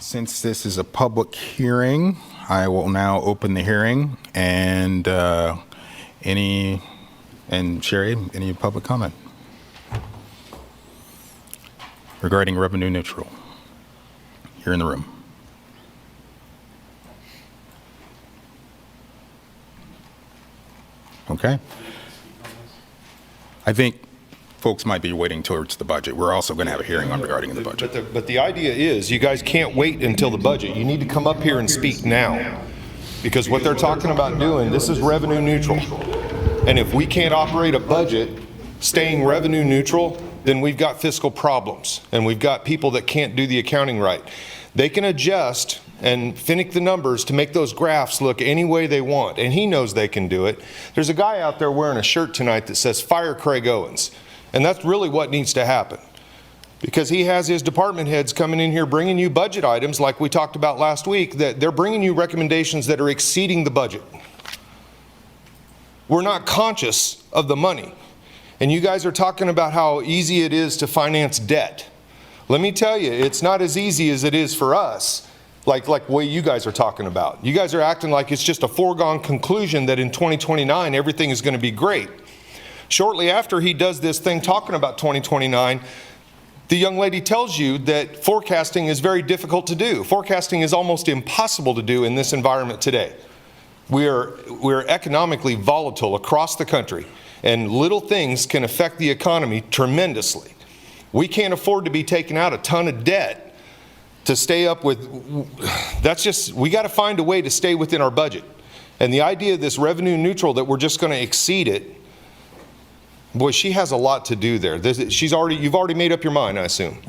Since this is a public hearing, I will now open the hearing and Sherry, any public comment regarding revenue neutral here in the room? Okay. I think folks might be waiting towards the budget. We're also going to have a hearing on regarding the budget. But the idea is you guys can't wait until the budget. You need to come up here and speak now. Because what they're talking about doing, this is revenue neutral. And if we can't operate a budget staying revenue neutral, then we've got fiscal problems. And we've got people that can't do the accounting right. They can adjust and finick the numbers to make those graphs look any way they want. And he knows they can do it. There's a guy out there wearing a shirt tonight that says, "Fire Craig Owens." And that's really what needs to happen. Because he has his department heads coming in here bringing you budget items like we talked about last week, that they're bringing you recommendations that are exceeding the budget. We're not conscious of the money. And you guys are talking about how easy it is to finance debt. Let me tell you, it's not as easy as it is for us, like the way you guys are talking about. You guys are acting like it's just a foregone conclusion that in 2029 everything is going to be great. Shortly after he does this thing talking about 2029, the young lady tells you that forecasting is very difficult to do. Forecasting is almost impossible to do in this environment today. We're economically volatile across the country, and little things can affect the economy tremendously. We can't afford to be taking out a ton of debt to stay up with, we got to find a way to stay within our budget. And the idea of this revenue neutral, that we're just going to exceed it, boy, she has a lot to do there. You've already made up your mind, I assume.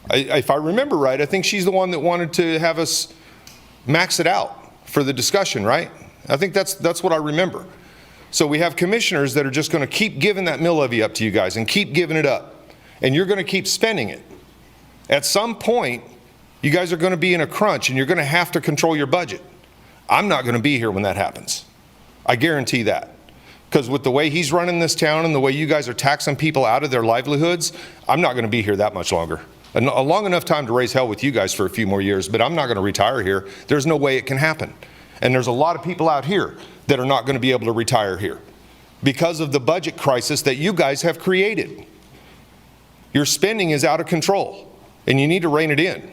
If I remember right, I think she's the one that wanted to have us max it out for the discussion, right? I think that's what I remember. So we have commissioners that are just going to keep giving that mill levy up to you guys and keep giving it up. And you're going to keep spending it. At some point, you guys are going to be in a crunch and you're going to have to control your budget. I'm not going to be here when that happens. I guarantee that. Because with the way he's running this town and the way you guys are taxing people out of their livelihoods, I'm not going to be here that much longer. A long enough time to raise hell with you guys for a few more years, but I'm not going to retire here. There's no way it can happen. And there's a lot of people out here that are not going to be able to retire here because of the budget crisis that you guys have created. Your spending is out of control and you need to rein it in.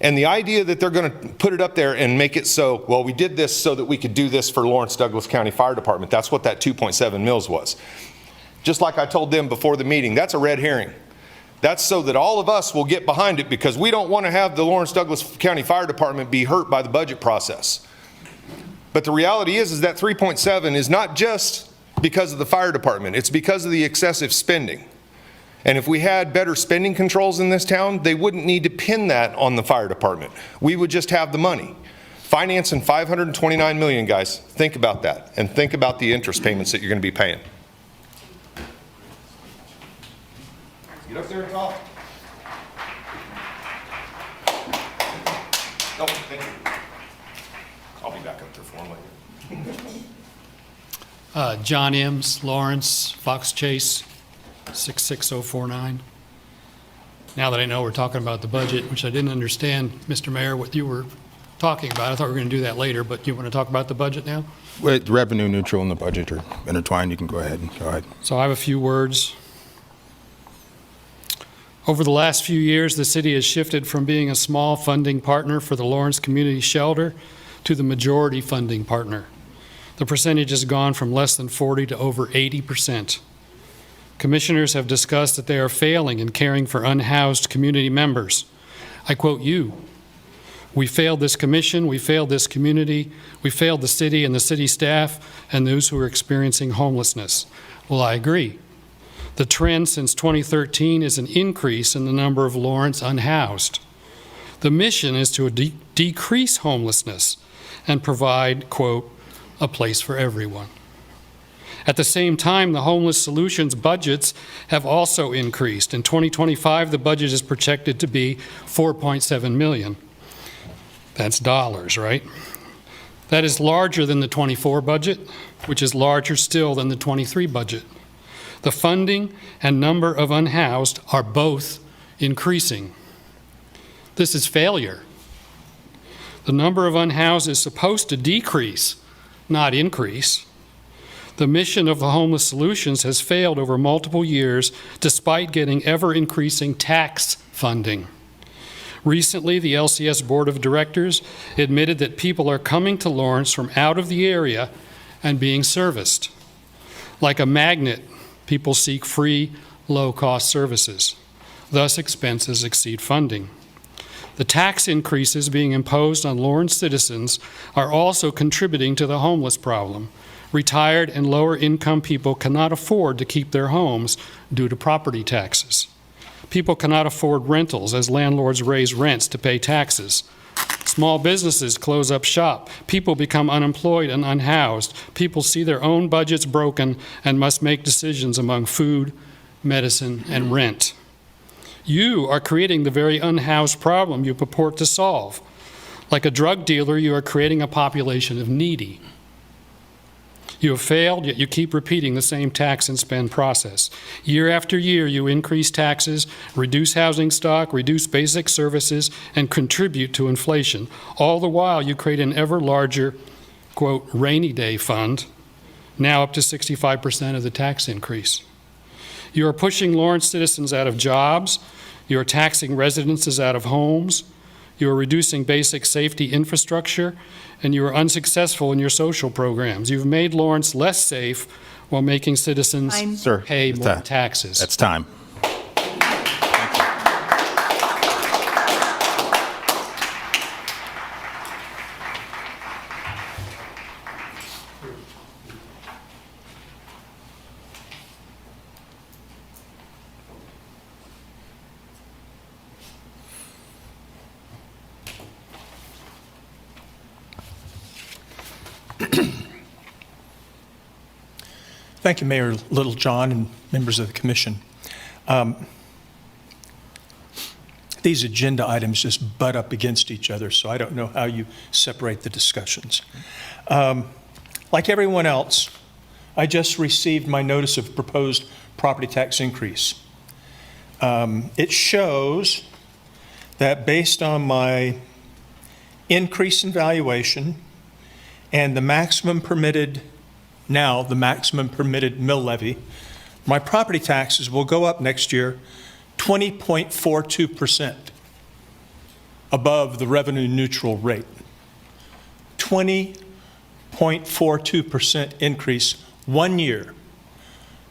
And the idea that they're going to put it up there and make it so, well, we did this so that we could do this for Lawrence Douglas County Fire Department. That's what that 2.7 mils was. Just like I told them before the meeting, that's a red herring. That's so that all of us will get behind it because we don't want to have the Lawrence Douglas County Fire Department be hurt by the budget process. But the reality is that 3.7 is not just because of the fire department. It's because of the excessive spending. And if we had better spending controls in this town, they wouldn't need to pin that on the fire department. We would just have the money. Financing $529 million, guys. Think about that. And think about the interest payments that you're going to be paying. Get up there and talk. Oh, thank you. I'll be back up there for him later. John Ems, Lawrence, Fox Chase, 66049. Now that I know we're talking about the budget, which I didn't understand, Mr. Mayor, what you were talking about. I thought we were going to do that later, but you want to talk about the budget now? Well, revenue neutral and the budget are intertwined. You can go ahead. So I have a few words. Over the last few years, the city has shifted from being a small funding partner for the Lawrence Community Shelter to the majority funding partner. The percentage has gone from less than 40 to over 80%. Commissioners have discussed that they are failing in caring for unhoused community members. I quote you, "We failed this commission, we failed this community, we failed the city and the city staff and those who are experiencing homelessness." Well, I agree. The trend since 2013 is an increase in the number of Lawrence unhoused. The mission is to decrease homelessness and provide, quote, "a place for everyone." At the same time, the homeless solutions budgets have also increased. In 2025, the budget is projected to be $4.7 million. That's dollars, right? That is larger than the 24 budget, which is larger still than the 23 budget. The funding and number of unhoused are both increasing. This is failure. The number of unhoused is supposed to decrease, not increase. The mission of the Homeless Solutions has failed over multiple years despite getting ever-increasing tax funding. Recently, the LCS Board of Directors admitted that people are coming to Lawrence from out of the area and being serviced. Like a magnet, people seek free, low-cost services. Thus, expenses exceed funding. The tax increases being imposed on Lawrence citizens are also contributing to the homeless problem. Retired and lower-income people cannot afford to keep their homes due to property taxes. People cannot afford rentals as landlords raise rents to pay taxes. Small businesses close up shop. People become unemployed and unhoused. People see their own budgets broken and must make decisions among food, medicine, and rent. You are creating the very unhoused problem you purport to solve. Like a drug dealer, you are creating a population of needy. You have failed, yet you keep repeating the same tax and spend process. Year after year, you increase taxes, reduce housing stock, reduce basic services, and contribute to inflation. All the while, you create an ever larger, quote, rainy day fund, now up to 65% of the tax increase. You are pushing Lawrence citizens out of jobs. You are taxing residences out of homes. You are reducing basic safety infrastructure, and you are unsuccessful in your social programs. You've made Lawrence less safe while making citizens Sir, pay it's more time. taxes. That's time. Thank you, Mayor Littlejohn and members of the commission. These agenda items just butt up against each other, so I don't know how you separate the discussions. Like everyone else, I just received my notice of proposed property tax increase. It shows that based on my increase in valuation and the maximum permitted mill levy, my property taxes will go up next year 20.42% above the revenue neutral rate. 20.42% increase 1 year.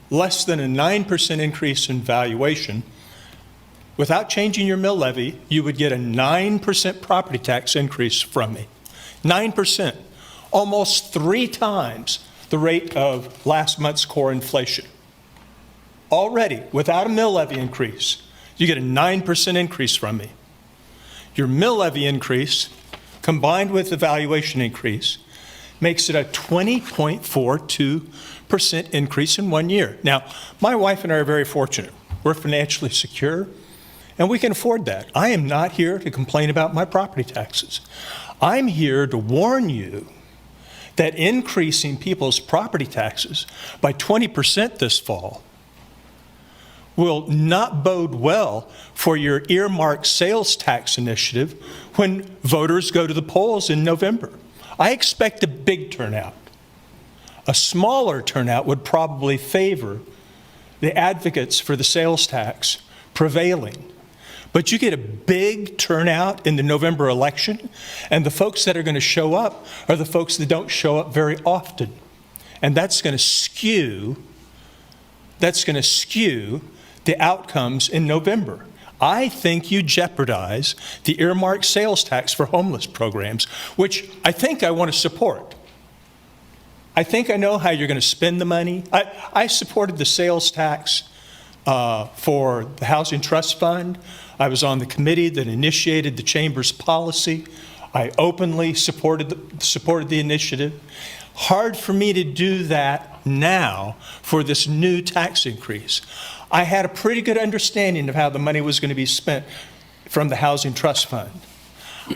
Less than a 9% increase in valuation. Without changing your mill levy, you would get a 9% property tax increase from me. 9%, almost 3 times the rate of last month's core inflation. Already, without a mill levy increase, you get a 9% increase from me. Your mill levy increase, combined with the valuation increase, makes it a 20.42% increase in 1 year. Now, my wife and I are very fortunate. We're financially secure, and we can afford that. I am not here to complain about my property taxes. I'm here to warn you that increasing people's property taxes by 20% this fall will not bode well for your earmarked sales tax initiative when voters go to the polls in November. I expect a big turnout. A smaller turnout would probably favor the advocates for the sales tax prevailing. But you get a big turnout in the November election, and the folks that are going to show up are the folks that don't show up very often. And that's going to skew the outcomes in November. I think you jeopardize the earmarked sales tax for homeless programs, which I think I want to support. I think I know how you're going to spend the money. I supported the sales tax for the Housing Trust Fund. I was on the committee that initiated the Chamber's policy. I openly supported the initiative. Hard for me to do that now for this new tax increase. I had a pretty good understanding of how the money was going to be spent from the Housing Trust Fund.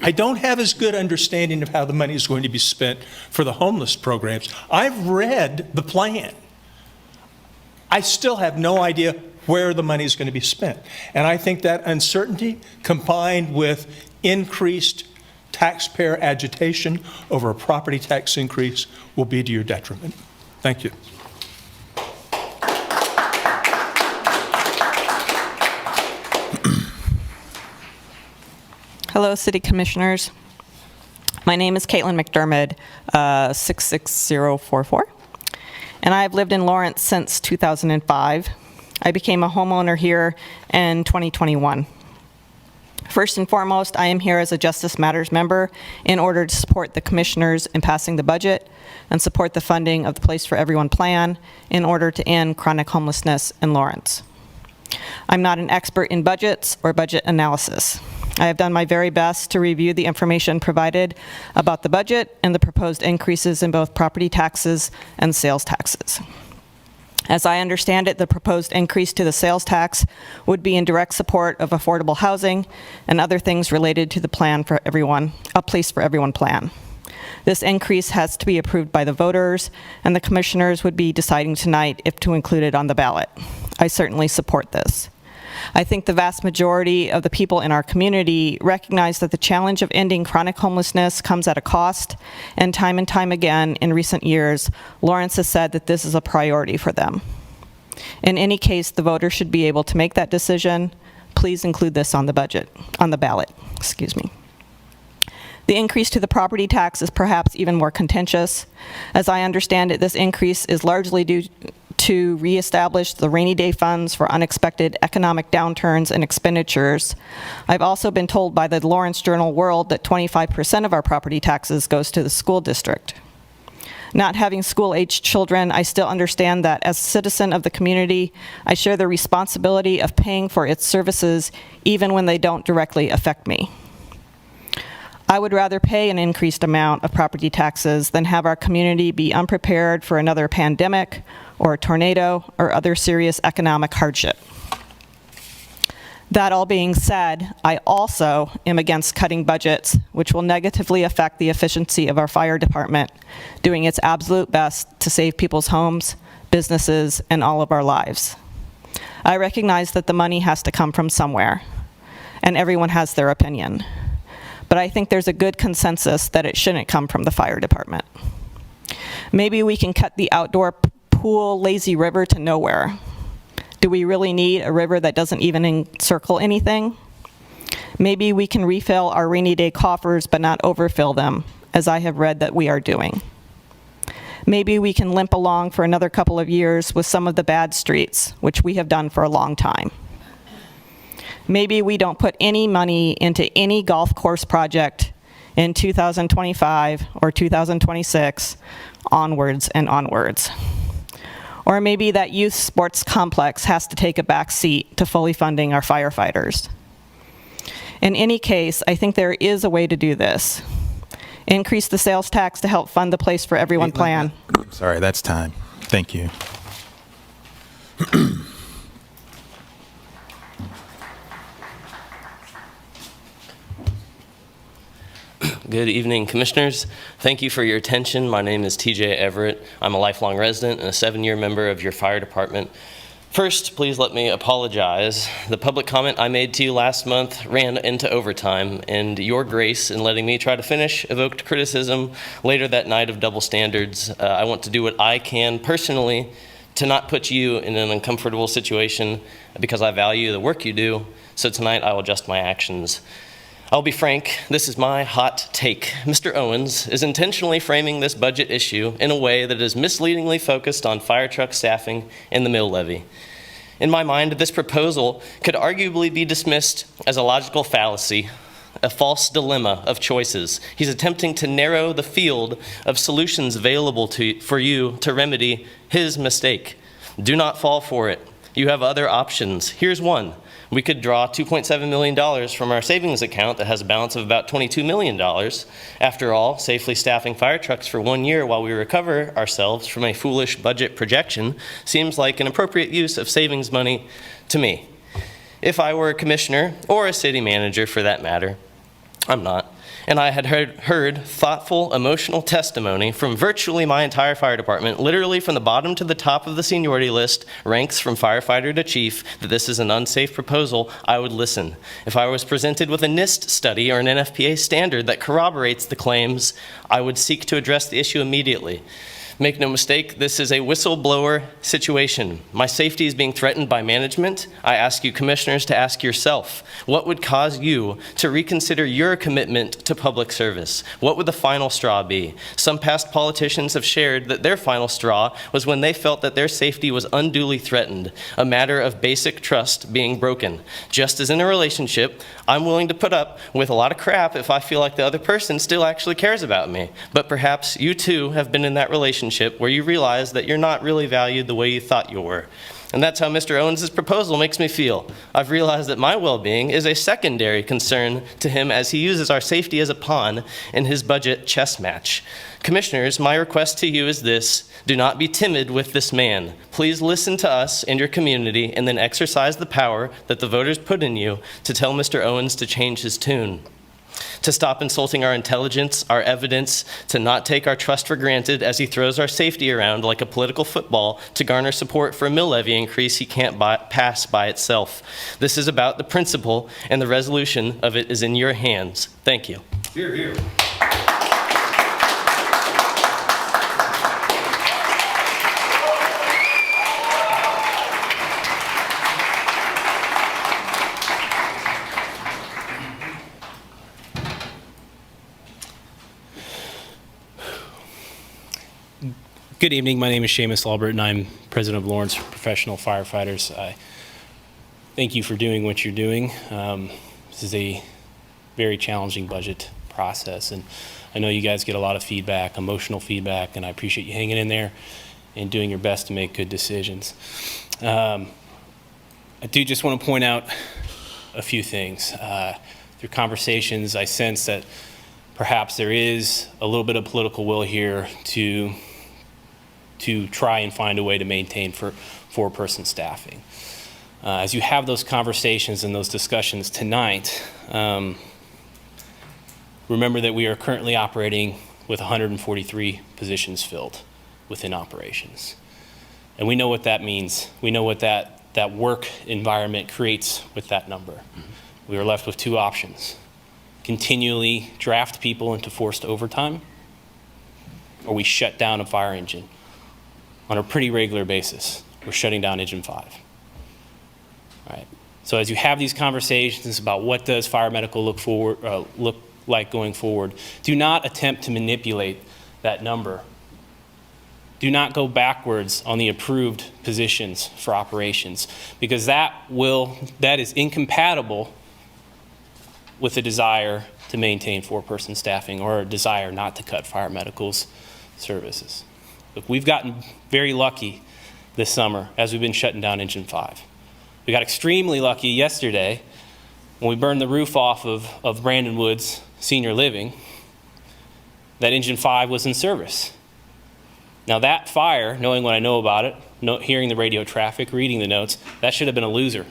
I don't have as good understanding of how the money is going to be spent for the homeless programs. I've read the plan. I still have no idea where the money is going to be spent. And I think that uncertainty combined with increased taxpayer agitation over a property tax increase will be to your detriment. Thank you. Hello, City Commissioners. My name is Caitlin McDermott, 66044, and I've lived in Lawrence since 2005. I became a homeowner here in 2021. First and foremost, I am here as a Justice Matters member in order to support the commissioners in passing the budget and support the funding of the Place for Everyone plan in order to end chronic homelessness in Lawrence. I'm not an expert in budgets or budget analysis. I have done my very best to review the information provided about the budget and the proposed increases in both property taxes and sales taxes. As I understand it, the proposed increase to the sales tax would be in direct support of affordable housing and other things related to the plan for everyone, a Place for Everyone plan. This increase has to be approved by the voters, and the commissioners would be deciding tonight if to include it on the ballot. I certainly support this. I think the vast majority of the people in our community recognize that the challenge of ending chronic homelessness comes at a cost, and time again in recent years, Lawrence has said that this is a priority for them. In any case, the voters should be able to make that decision. Please include this on the ballot, excuse me. The increase to the property tax is perhaps even more contentious. As I understand it, this increase is largely due to reestablish the rainy day funds for unexpected economic downturns and expenditures. I've also been told by the Lawrence Journal-World that 25% of our property taxes goes to the school district. Not having school-aged children, I still understand that as a citizen of the community, I share the responsibility of paying for its services even when they don't directly affect me. I would rather pay an increased amount of property taxes than have our community be unprepared for another pandemic or a tornado or other serious economic hardship. That all being said, I also am against cutting budgets, which will negatively affect the efficiency of our fire department, doing its absolute best to save people's homes, businesses, and all of our lives. I recognize that the money has to come from somewhere, and everyone has their opinion. But I think there's a good consensus that it shouldn't come from the fire department. Maybe we can cut the outdoor pool lazy river to nowhere. Do we really need a river that doesn't even encircle anything? Maybe we can refill our rainy day coffers but not overfill them, as I have read that we are doing. Maybe we can limp along for another couple of years with some of the bad streets, which we have done for a long time. Maybe we don't put any money into any golf course project in 2025 or 2026, onwards and onwards. Or maybe that youth sports complex has to take a back seat to fully funding our firefighters. In any case, I think there is a way to do this. Increase the sales tax to help fund the Place for Everyone plan. Sorry, that's time. Thank you. Good evening, Commissioners. Thank you for your attention. My name is TJ Everett. I'm a lifelong resident and a 7-year member of your fire department. First, please let me apologize. The public comment I made to you last month ran into overtime, and your grace in letting me try to finish evoked criticism later that night of double standards. I want to do what I can personally to not put you in an uncomfortable situation because I value the work you do, so tonight I will adjust my actions. I'll be frank, this is my hot take. Mr. Owens is intentionally framing this budget issue in a way that is misleadingly focused on fire truck staffing and the mill levy. In my mind, this proposal could arguably be dismissed as a logical fallacy, a false dilemma of choices. He's attempting to narrow the field of solutions available for you to remedy his mistake. Do not fall for it. You have other options. Here's one. We could draw $2.7 million from our savings account that has a balance of about $22 million. After all, safely staffing fire trucks for 1 year while we recover ourselves from a foolish budget projection seems like an appropriate use of savings money to me. If I were a commissioner, or a city manager for that matter, I'm not, and I had heard thoughtful, emotional testimony from virtually my entire fire department, literally from the bottom to the top of the seniority list, ranks from firefighter to chief, that this is an unsafe proposal, I would listen. If I was presented with a NIST study or an NFPA standard that corroborates the claims, I would seek to address the issue immediately. Make no mistake, this is a whistleblower situation. My safety is being threatened by management. I ask you commissioners to ask yourself, what would cause you to reconsider your commitment to public service? What would the final straw be? Some past politicians have shared that their final straw was when they felt that their safety was unduly threatened, a matter of basic trust being broken. Just as in a relationship, I'm willing to put up with a lot of crap if I feel like the other person still actually cares about me. But perhaps you too have been in that relationship where you realize that you're not really valued the way you thought you were. And that's how Mr. Owens' proposal makes me feel. I've realized that my well-being is a secondary concern to him as he uses our safety as a pawn in his budget chess match. Commissioners, my request to you is this: do not be timid with this man. Please listen to us and your community and then exercise the power that the voters put in you to tell Mr. Owens to change his tune, to stop insulting our intelligence, our evidence, to not take our trust for granted as he throws our safety around like a political football to garner support for a mill levy increase he can't pass by itself. This is about the principle, and the resolution of it is in your hands. Thank you. Hear, hear. Good evening. My name is Seamus Albert, and I'm president of Lawrence Professional Firefighters. I thank you for doing what you're doing. This is a very challenging budget process, and I know you guys get a lot of feedback, emotional feedback, and I appreciate you hanging in there and doing your best to make good decisions. I do just want to point out a few things. Through conversations, I sense that perhaps there is a little bit of political will here to try and find a way to maintain four-person staffing. As you have those conversations and those discussions tonight, remember that we are currently operating with 143 positions filled within operations. And we know what that means. We know what that work environment creates with that number. We are left with two options: continually draft people into forced overtime, or we shut down a fire engine. On a pretty regular basis, we're shutting down Engine 5. All right. So as you have these conversations about what does fire medical look like going forward, do not attempt to manipulate that number. Do not go backwards on the approved positions for operations, because that is incompatible with a desire to maintain four-person staffing or a desire not to cut fire medical's services. Look, we've gotten very lucky this summer as we've been shutting down Engine 5. We got extremely lucky yesterday when we burned the roof off of Brandon Woods Senior Living, that Engine 5 was in service. Now that fire, knowing what I know about it, hearing the radio traffic, reading the notes, that should have been a loser.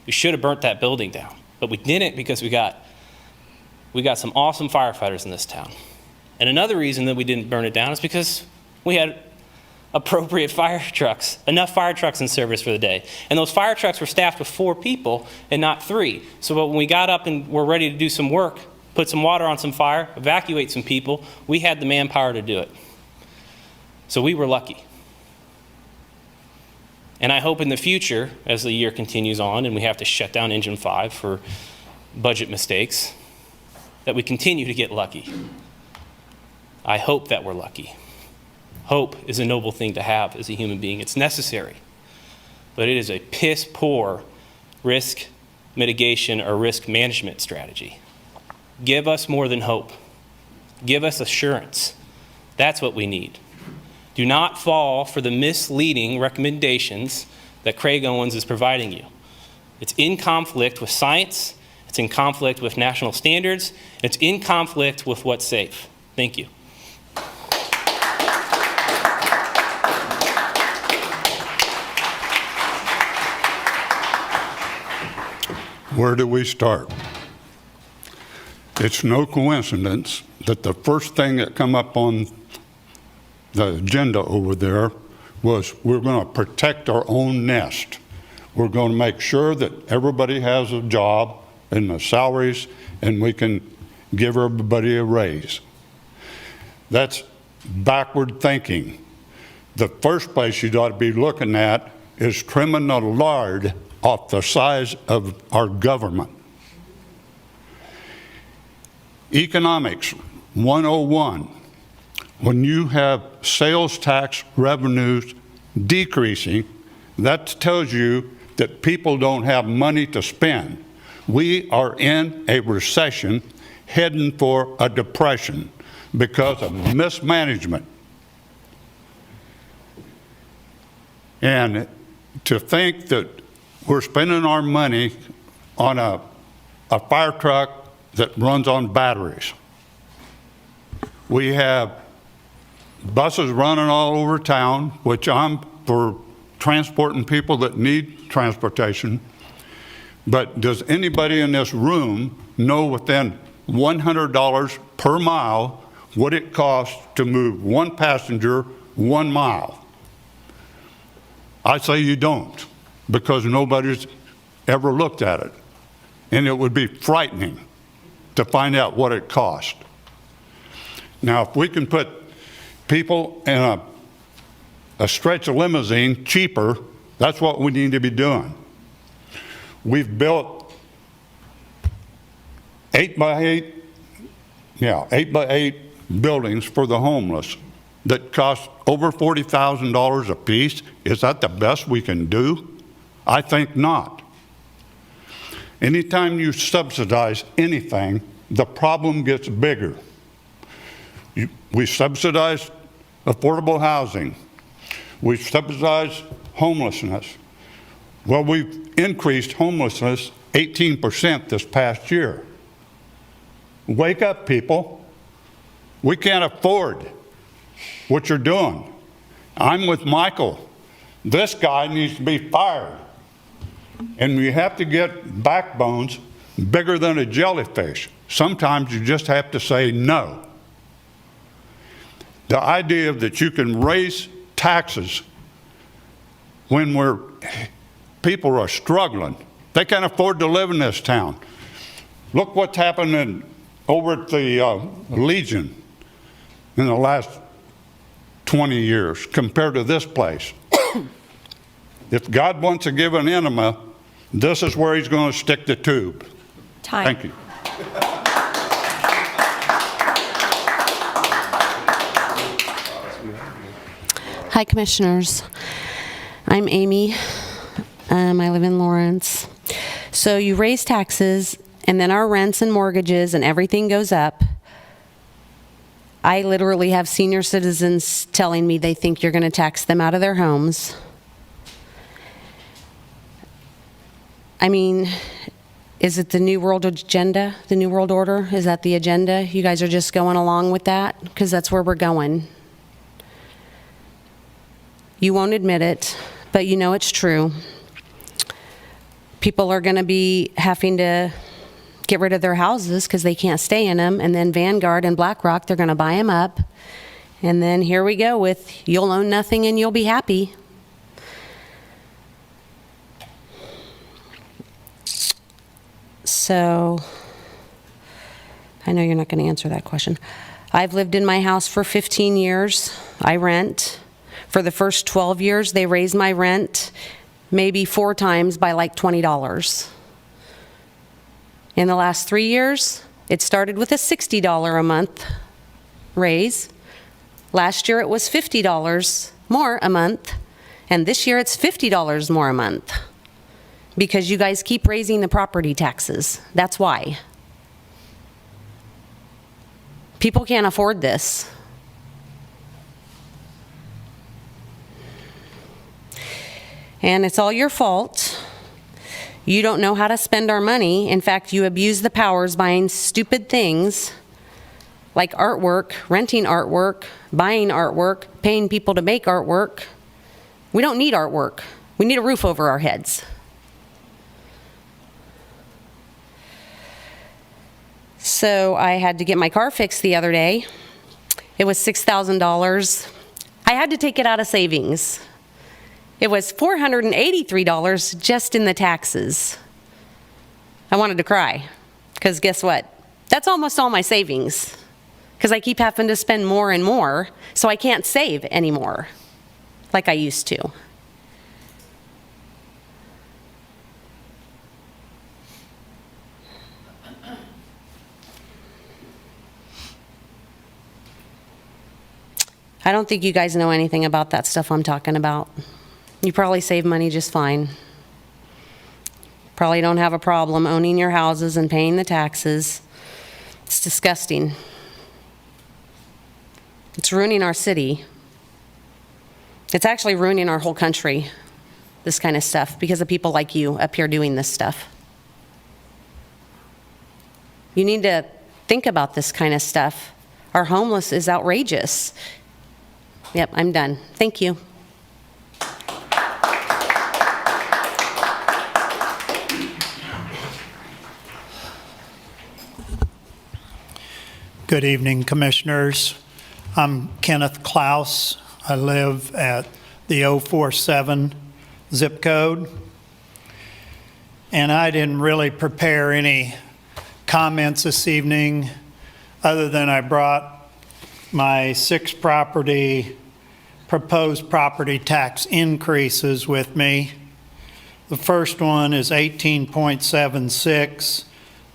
We should have burnt that building down, but we didn't because we got some awesome firefighters in this town. And another reason that we didn't burn it down is because we had appropriate fire trucks, enough fire trucks in service for the day. And those fire trucks were staffed with 4 people and not 3. So when we got up and were ready to do some work, put some water on some fire, evacuate some people, we had the manpower to do it. So we were lucky. And I hope in the future, as the year continues on and we have to shut down Engine 5 for budget mistakes, that we continue to get lucky. I hope that we're lucky. Hope is a noble thing to have as a human being. It's necessary, but it is a piss-poor risk mitigation or risk management strategy. Give us more than hope. Give us assurance. That's what we need. Do not fall for the misleading recommendations that Craig Owens is providing you. It's in conflict with science, it's in conflict with national standards, it's in conflict with what's safe. Thank you. Where do we start? It's no coincidence that the first thing that come up on the agenda over there was we're going to protect our own nest. We're going to make sure that everybody has a job and the salaries, and we can give everybody a raise. That's backward thinking. The first place you ought to be looking at is trimming the lard off the size of our government. Economics 101. When you have sales tax revenues decreasing, that tells you that people don't have money to spend. We are in a recession, heading for a depression because of mismanagement. And to think that we're spending our money on a fire truck that runs on batteries. We have buses running all over town, which I'm for transporting people that need transportation. But does anybody in this room know within $100 per mile what it costs to move one passenger 1 mile? I say you don't, because nobody's ever looked at it. And it would be frightening to find out what it cost. Now, if we can put people in a stretch limousine cheaper, that's what we need to be doing. We've built 8x8 buildings for the homeless that cost over $40,000 a piece. Is that the best we can do? I think not. Anytime you subsidize anything, the problem gets bigger. We subsidize affordable housing. We subsidize homelessness. Well, we've increased homelessness 18% this past year. Wake up, people. We can't afford what you're doing. I'm with Michael. This guy needs to be fired. And we have to get backbones bigger than a jellyfish. Sometimes you just have to say no. The idea that you can raise taxes when people are struggling. They can't afford to live in this town. Look what's happening over at the Legion in the last 20 years compared to this place. If God wants to give an enema, this is where he's going to stick the tube. Time. Thank you. Hi, Commissioners. I'm Amy. I live in Lawrence. So you raise taxes, and then our rents and mortgages and everything goes up. I literally have senior citizens telling me they think you're going to tax them out of their homes. I mean, is it the New World Agenda, the New World Order? Is that the agenda? You guys are just going along with that? Because that's where we're going. You won't admit it, but you know it's true. People are going to be having to get rid of their houses because they can't stay in them, and then Vanguard and BlackRock, they're going to buy them up. And then here we go with you'll own nothing and you'll be happy. So, I know you're not going to answer that question. I've lived in my house for 15 years. I rent. For the first 12 years, they raised my rent maybe 4 times by like $20. In the last 3 years, it started with a $60 a month raise. Last year, it was $50 more a month. And this year, it's $50 more a month. Because you guys keep raising the property taxes. That's why. People can't afford this. And it's all your fault. You don't know how to spend our money. In fact, you abuse the powers buying stupid things like artwork, renting artwork, buying artwork, paying people to make artwork. We don't need artwork. We need a roof over our heads. So I had to get my car fixed the other day. It was $6,000. I had to take it out of savings. It was $483 just in the taxes. I wanted to cry, because guess what? That's almost all my savings, because I keep having to spend more and more, so I can't save anymore like I used to. I don't think you guys know anything about that stuff I'm talking about. You probably save money just fine. Probably don't have a problem owning your houses and paying the taxes. It's disgusting. It's ruining our city. It's actually ruining our whole country, this kind of stuff, because of people like you up here doing this stuff. You need to think about this kind of stuff. Our homeless is outrageous. Yep, I'm done. Thank you. Good evening, Commissioners. I'm Kenneth Klaus. I live at the 047 zip code. And I didn't really prepare any comments this evening other than I brought my 6 proposed property tax increases with me. The first one is 18.76.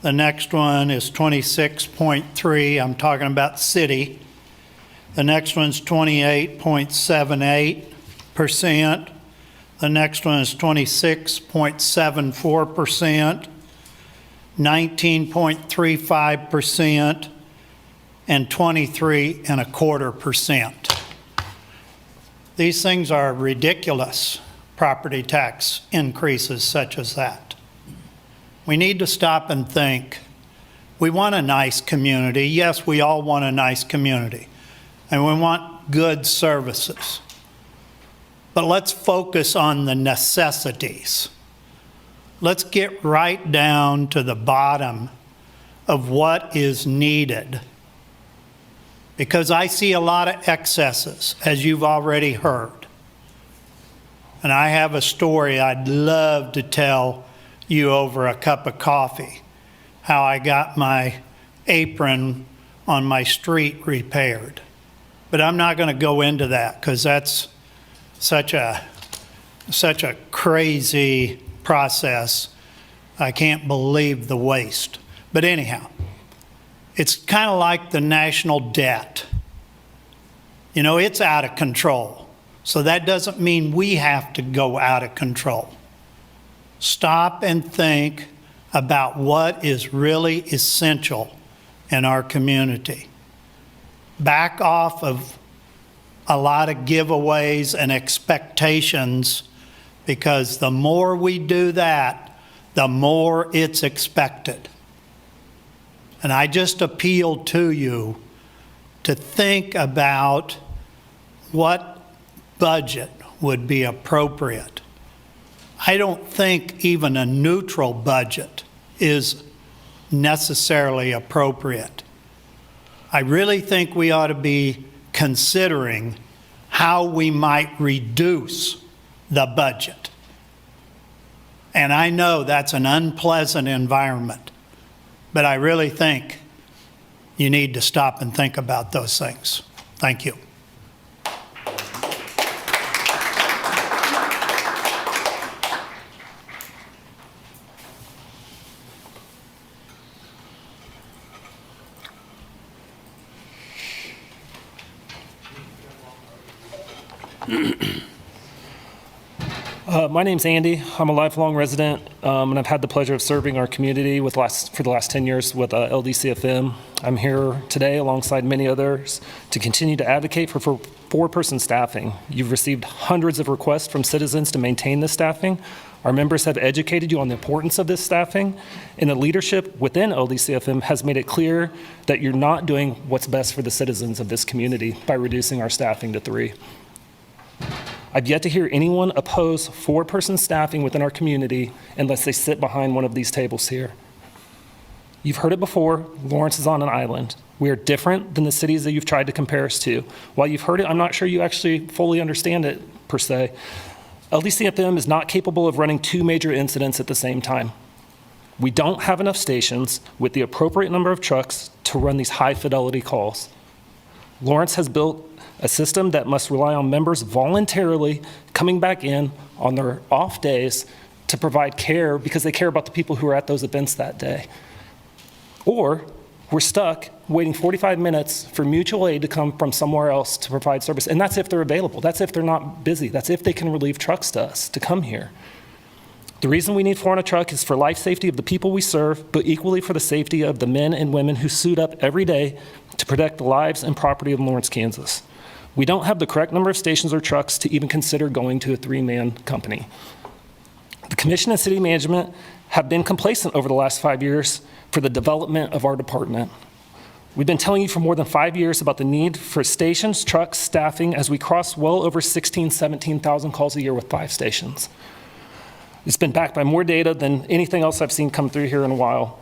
The next one is 26.3. I'm talking about city. The next one's 28.78%. The next one is 26.74%, 19.35%, and 23.25%. These things are ridiculous, property tax increases such as that. We need to stop and think. We want a nice community. Yes, we all want a nice community, and we want good services. But let's focus on the necessities. Let's get right down to the bottom of what is needed. Because I see a lot of excesses, as you've already heard. And I have a story I'd love to tell you over a cup of coffee, how I got my apron on my street repaired. But I'm not going to go into that because that's such a crazy process. I can't believe the waste. But anyhow, it's kind of like the national debt. You know, it's out of control. So that doesn't mean we have to go out of control. Stop and think about what is really essential in our community. Back off of a lot of giveaways and expectations, because the more we do that, the more it's expected. And I just appeal to you to think about what budget would be appropriate. I don't think even a neutral budget is necessarily appropriate. I really think we ought to be considering how we might reduce the budget. And I know that's an unpleasant environment, but I really think you need to stop and think about those things. Thank you. My name's Andy. I'm a lifelong resident, and I've had the pleasure of serving our community for the last 10 years with LDCFM. I'm here today alongside many others to continue to advocate for four-person staffing. You've received hundreds of requests from citizens to maintain this staffing. Our members have educated you on the importance of this staffing, and the leadership within LDCFM has made it clear that you're not doing what's best for the citizens of this community by reducing our staffing to 3. I've yet to hear anyone oppose four-person staffing within our community unless they sit behind one of these tables here. You've heard it before, Lawrence is on an island. We are different than the cities that you've tried to compare us to. While you've heard it, I'm not sure you actually fully understand it, per se. LDCFM is not capable of running 2 major incidents at the same time. We don't have enough stations with the appropriate number of trucks to run these high-fidelity calls. Lawrence has built a system that must rely on members voluntarily coming back in on their off days to provide care because they care about the people who are at those events that day. Or we're stuck waiting 45 minutes for mutual aid to come from somewhere else to provide service. And that's if they're available. That's if they're not busy. That's if they can relieve trucks to us to come here. The reason we need 4 on a truck is for life safety of the people we serve, but equally for the safety of the men and women who suit up every day to protect the lives and property of Lawrence, Kansas. We don't have the correct number of stations or trucks to even consider going to a 3-man company. The commission and city management have been complacent over the last 5 years for the development of our department. We've been telling you for more than 5 years about the need for stations, trucks, staffing, as we cross well over 16,000, 17,000 calls a year with 5 stations. It's been backed by more data than anything else I've seen come through here in a while.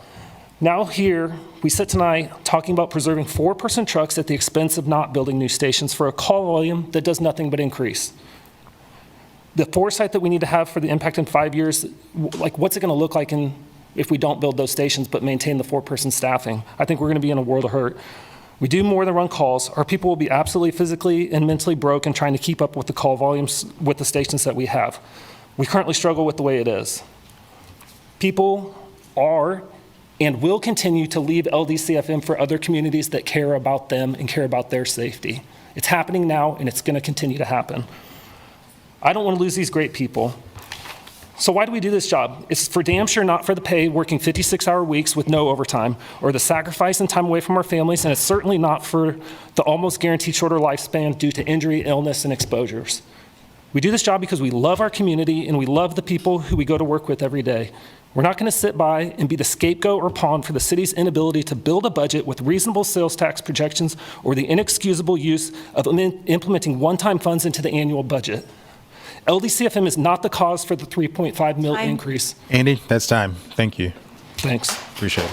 Now here, we sit tonight talking about preserving 4-person trucks at the expense of not building new stations for a call volume that does nothing but increase. The foresight that we need to have for the impact in 5 years, like what's it gonna look like if we don't build those stations but maintain the 4-person staffing? I think we're gonna be in a world of hurt. We do more than run calls. Our people will be absolutely physically and mentally broken trying to keep up with the call volumes with the stations that we have. We currently struggle with the way it is. People are and will continue to leave LDCFM for other communities that care about them and care about their safety. It's happening now and it's gonna continue to happen. I don't wanna lose these great people. So why do we do this job? It's for damn sure not for the pay, working 56-hour weeks with no overtime, or the sacrifice and time away from our families, and it's certainly not for the almost guaranteed shorter lifespan due to injury, illness, and exposures. We do this job because we love our community and we love the people who we go to work with every day. We're not gonna sit by and be the scapegoat or pawn for the city's inability to build a budget with reasonable sales tax projections or the inexcusable use of implementing one-time funds into the annual budget. LDCFM is not the cause for the 3.5 mil increase. Andy, that's time. Thank you. Thanks. Appreciate it.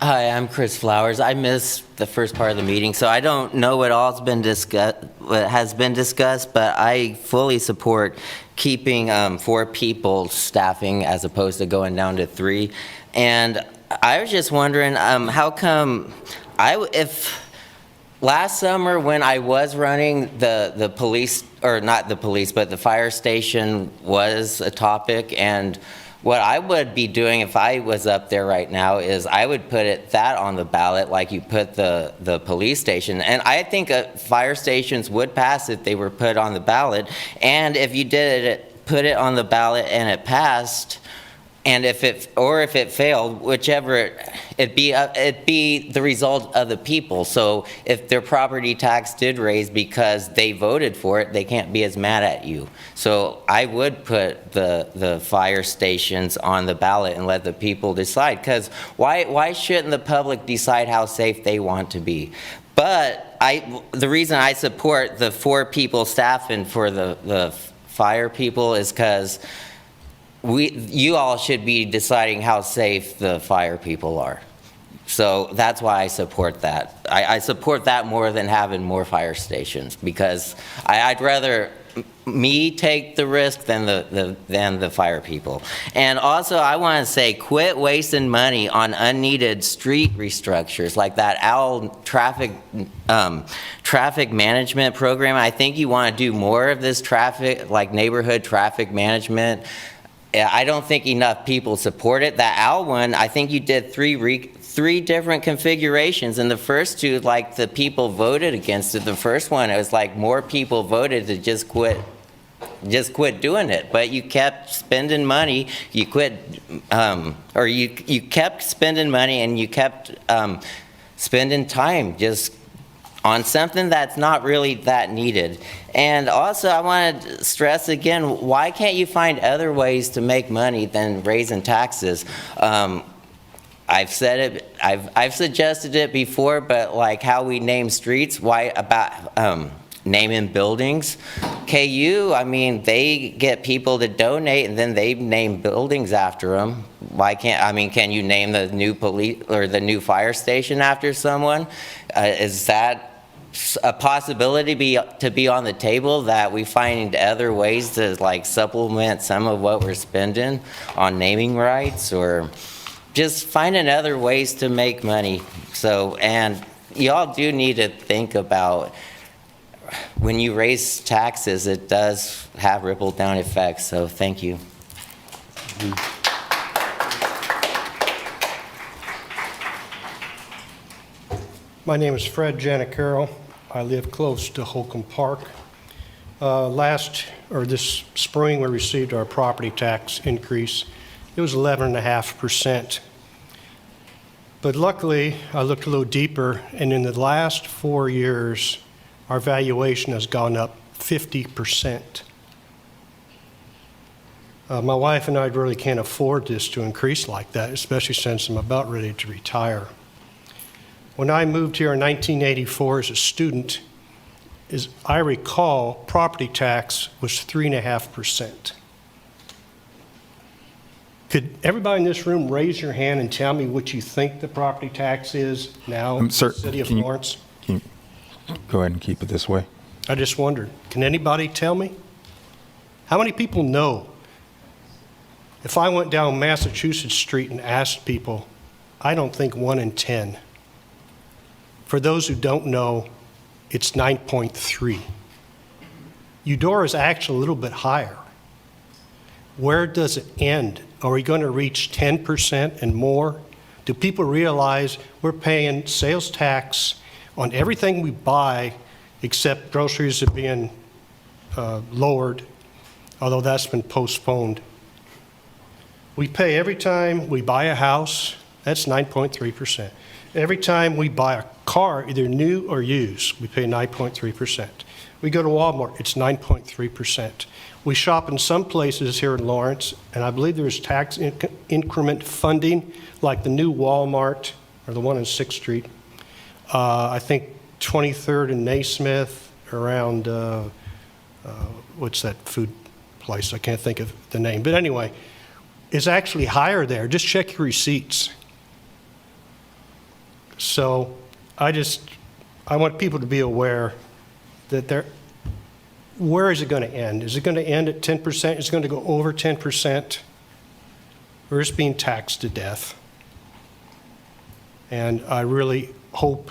Hi, I'm Chris Flowers. I missed the first part of the meeting, so I don't know what all's been discussed, what has been discussed, but I fully support keeping 4 people staffing as opposed to going down to 3. And I was just wondering, how come if last summer when I was running the police, or not the police, but the fire station was a topic, and what I would be doing if I was up there right now is I would put that on the ballot like you put the police station. And I think fire stations would pass if they were put on the ballot. And if you put it on the ballot and it passed, and if it failed, whichever it'd be the result of the people. So if their property tax did raise because they voted for it, they can't be as mad at you. So I would put the fire stations on the ballot and let the people decide. Because why shouldn't the public decide how safe they want to be? But the reason I support the 4 people staffing for the fire people is because you all should be deciding how safe the fire people are. So that's why I support that. I support that more than having more fire stations, because I'd rather me take the risk than the fire people. And also I want to say, quit wasting money on unneeded street restructures like that OWL traffic management program. I think you want to do more of this neighborhood traffic management. I don't think enough people support it. That OWL one, I think you did 3 different configurations, and the first 2, like, the people voted against it. The first one, it was like more people voted to just quit doing it, but you kept spending money. You you kept spending money, and you kept spending time just on something that's not really that needed. And also I want to stress again, why can't you find other ways to make money than raising taxes? I've said it, I've suggested it before, but like how we name streets, why about naming buildings. KU, I mean, they get people to donate and then they name buildings after them. Why can't, I mean, can you name the new police or the new fire station after someone? Is that a possibility to be on the table, that we find other ways to like supplement some of what we're spending on naming rights, or just finding other ways to make money? So, and y'all do need to think about when you raise taxes, it does have ripple down effects. So thank you. My name is Fred Janicaro. I live close to Holcomb Park. This spring, we received our property tax increase. It was 11.5%. But luckily, I looked a little deeper, and in the last 4 years, our valuation has gone up 50%. My wife and I really can't afford this to increase like that, especially since I'm about ready to retire. When I moved here in 1984 as a student, as I recall, property tax was 3.5%. Could everybody in this room raise your hand and tell me what you think the property tax is now in the city of Lawrence? Can you go ahead and keep it this way? I just wondered, can anybody tell me? How many people know? If I went down Massachusetts Street and asked people, I don't think 1 in 10. For those who don't know, it's 9.3. Eudora is actually a little bit higher. Where does it end? Are we going to reach 10% and more? Do people realize we're paying sales tax on everything we buy except groceries are being lowered, although that's been postponed. We pay every time we buy a house, that's 9.3%. Every time we buy a car, either new or used, we pay 9.3%. We go to Walmart, it's 9.3%. We shop in some places here in Lawrence, and I believe there's tax increment funding, like the new Walmart, or the one on 6th Street. I think 23rd and Naismith, around, what's that food place? I can't think of the name. But anyway, it's actually higher there. Just check your receipts. So I want people to be aware that where is it going to end? Is it going to end at 10%? Is it going to go over 10%? We're just being taxed to death. And I really hope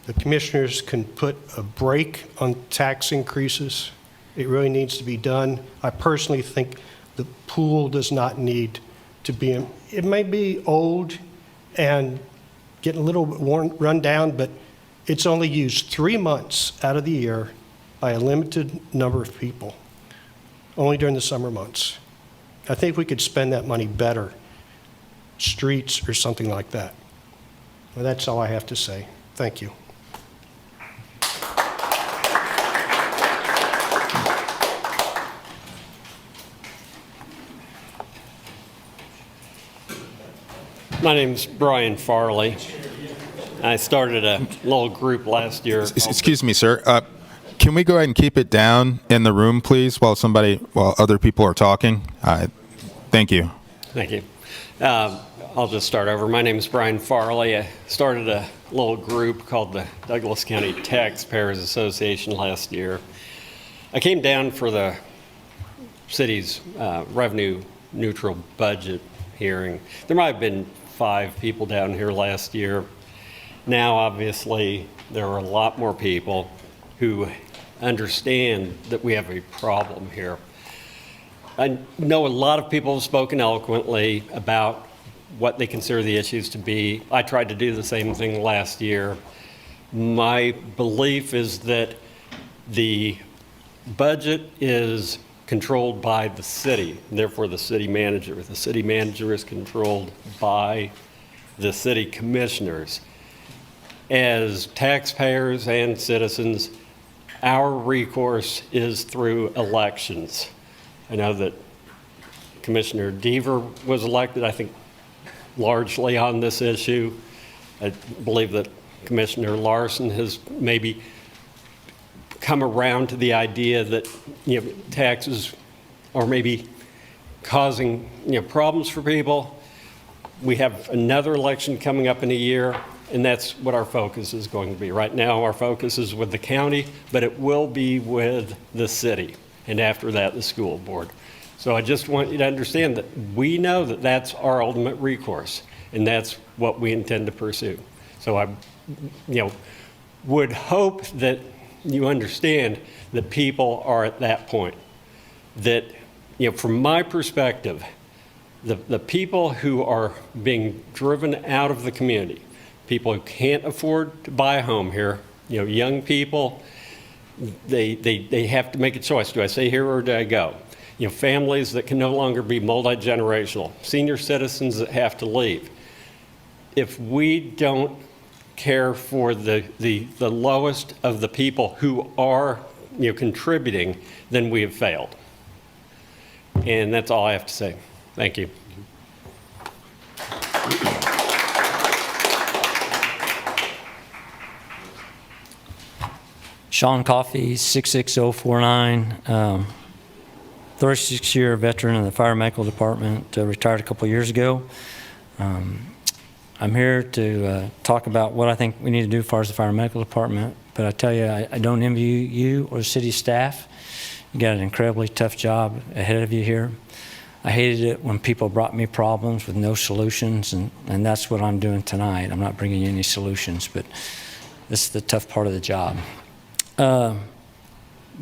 the commissioners can put a brake on tax increases. It really needs to be done. I personally think the pool does not need to be, it may be old and getting a little run down, but it's only used 3 months out of the year by a limited number of people, only during the summer months. I think we could spend that money better, streets or something like that. Well, that's all I have to say. Thank you. My name's Brian Farley. I started a little group last year. Excuse me, sir. Can we go ahead and keep it down in the room, please, while other people are talking? Thank you. Thank you. I'll just start over. My name is Brian Farley. I started a little group called the Douglas County Taxpayers Association last year. I came down for the city's revenue neutral budget hearing. There might have been 5 people down here last year. Now, obviously, there are a lot more people who understand that we have a problem here. I know a lot of people have spoken eloquently about what they consider the issues to be. I tried to do the same thing last year. My belief is that the budget is controlled by the city, and therefore the city manager. The city manager is controlled by the city commissioners. As taxpayers and citizens, our recourse is through elections. I know that Commissioner Deaver was elected, I think, largely on this issue. I believe that Commissioner Larson has maybe come around to the idea that, taxes are maybe causing, problems for people. We have another election coming up in a year, and that's what our focus is going to be. Right now, our focus is with the county, but it will be with the city, and after that, the school board. So I just want you to understand that we know that that's our ultimate recourse, and that's what we intend to pursue. So I, would hope that you understand that people are at that point. That, from my perspective, the people who are being driven out of the community, people who can't afford to buy a home here, young people, they have to make a choice. Do I stay here or do I go? Families that can no longer be multi-generational, senior citizens that have to leave. If we don't care for the lowest of the people who are contributing, then we have failed. And that's all I have to say. Thank you. Sean Coffey, 66049, 36-year veteran in the Fire Medical Department, retired a couple years ago. I'm here to talk about what I think we need to do as far as the Fire Medical Department, but I tell you, I don't envy you or the city staff. You got an incredibly tough job ahead of you here. I hated it when people brought me problems with no solutions, and that's what I'm doing tonight. I'm not bringing you any solutions, but this is the tough part of the job.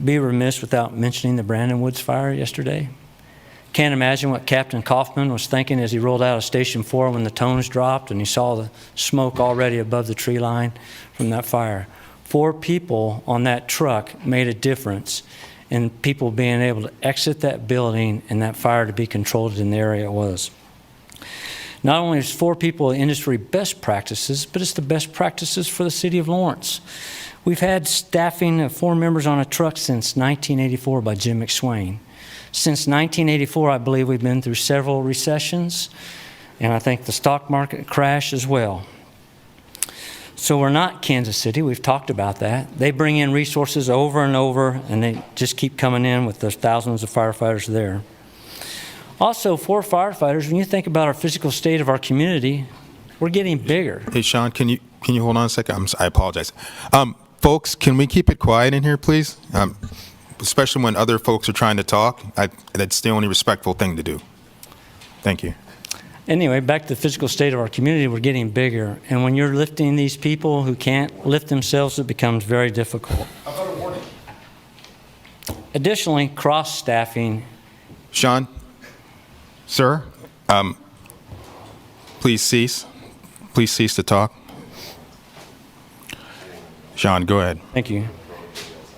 Be remiss without mentioning the Brandon Woods fire yesterday. Can't imagine what Captain Kaufman was thinking as he rolled out of Station 4 when the tones dropped and he saw the smoke already above the tree line from that fire. 4 people on that truck made a difference in people being able to exit that building and that fire to be controlled in the area it was. Not only is 4 people industry best practices, but it's the best practices for the city of Lawrence. We've had staffing of 4 members on a truck since 1984 by Jim McSwain. Since 1984, I believe we've been through several recessions, and I think the stock market crash as well. So we're not Kansas City. We've talked about that. They bring in resources over and over, and they just keep coming in with the thousands of firefighters there. Also, for firefighters, when you think about our physical state of our community, we're getting bigger. Hey, Sean, can you hold on a second? I apologize. Folks, can we keep it quiet in here, please? Especially when other folks are trying to talk. That's the only respectful thing to do. Thank you. Anyway, back to the physical state of our community, we're getting bigger. And when you're lifting these people who can't lift themselves, it becomes very difficult. How about a warning? Additionally, cross-staffing. Sean, sir, please cease. Please cease to talk. Sean, go ahead. Thank you.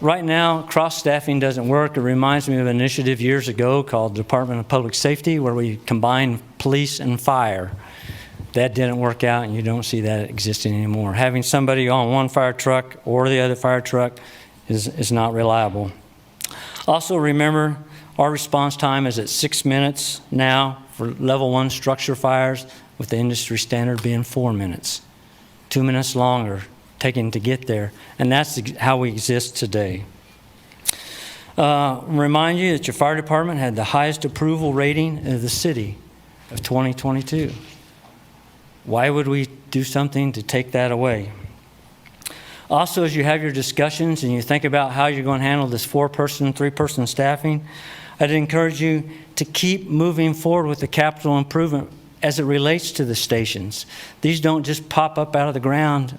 Right now, cross-staffing doesn't work. It reminds me of an initiative years ago called Department of Public Safety, where we combined police and fire. That didn't work out, and you don't see that existing anymore. Having somebody on one fire truck or the other fire truck is not reliable. Also, remember, our response time is at 6 minutes now for level 1 structure fires, with the industry standard being 4 minutes. 2 minutes longer taken to get there, and that's how we exist today. Remind you that your fire department had the highest approval rating of the city of 2022. Why would we do something to take that away? Also, as you have your discussions and you think about how you're going to handle this 4-person, 3-person staffing, I'd encourage you to keep moving forward with the capital improvement as it relates to the stations. These don't just pop up out of the ground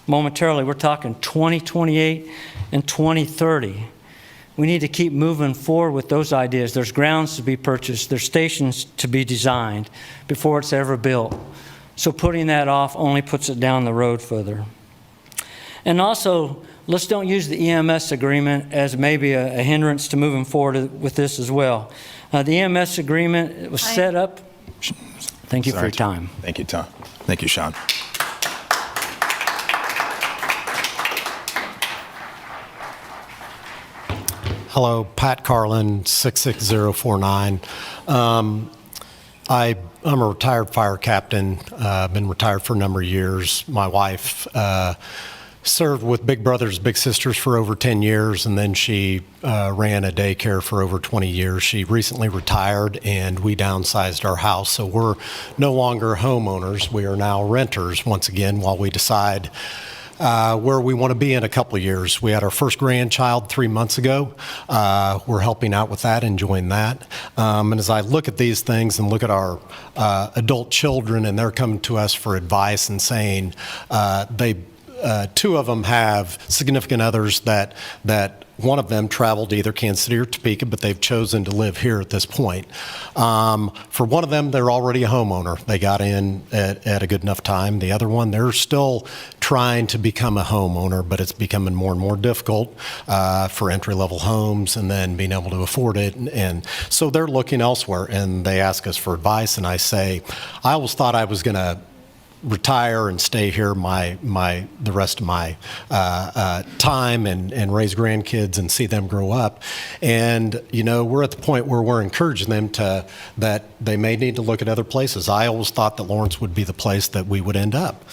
momentarily. We're talking 2028 and 2030. We need to keep moving forward with those ideas. There's grounds to be purchased. There's stations to be designed before it's ever built. So putting that off only puts it down the road further. And also, let's don't use the EMS agreement as maybe a hindrance to moving forward with this as well. The EMS agreement was set up. Thank you for your time. Thank you, Tom. Thank you, Sean. Hello, Pat Carlin, 66049. I'm a retired fire captain. I've been retired for a number of years. My wife served with Big Brothers Big Sisters for over 10 years, and then she ran a daycare for over 20 years. She recently retired, and we downsized our house, so we're no longer homeowners. We are now renters once again while we decide where we want to be in a couple of years. We had our first grandchild 3 months ago. We're helping out with that, enjoying that. And as I look at these things and look at our adult children, and they're coming to us for advice and saying two of them have significant others that one of them traveled to either Kansas City or Topeka, but they've chosen to live here at this point. For one of them, they're already a homeowner. They got in at a good enough time. The other one, they're still trying to become a homeowner, but it's becoming more and more difficult for entry-level homes and then being able to afford it. And so they're looking elsewhere, and they ask us for advice, and I say, I always thought I was going to retire and stay here the rest of my time and raise grandkids and see them grow up. And we're at the point where we're encouraging them that they may need to look at other places. I always thought that Lawrence would be the place that we would end up.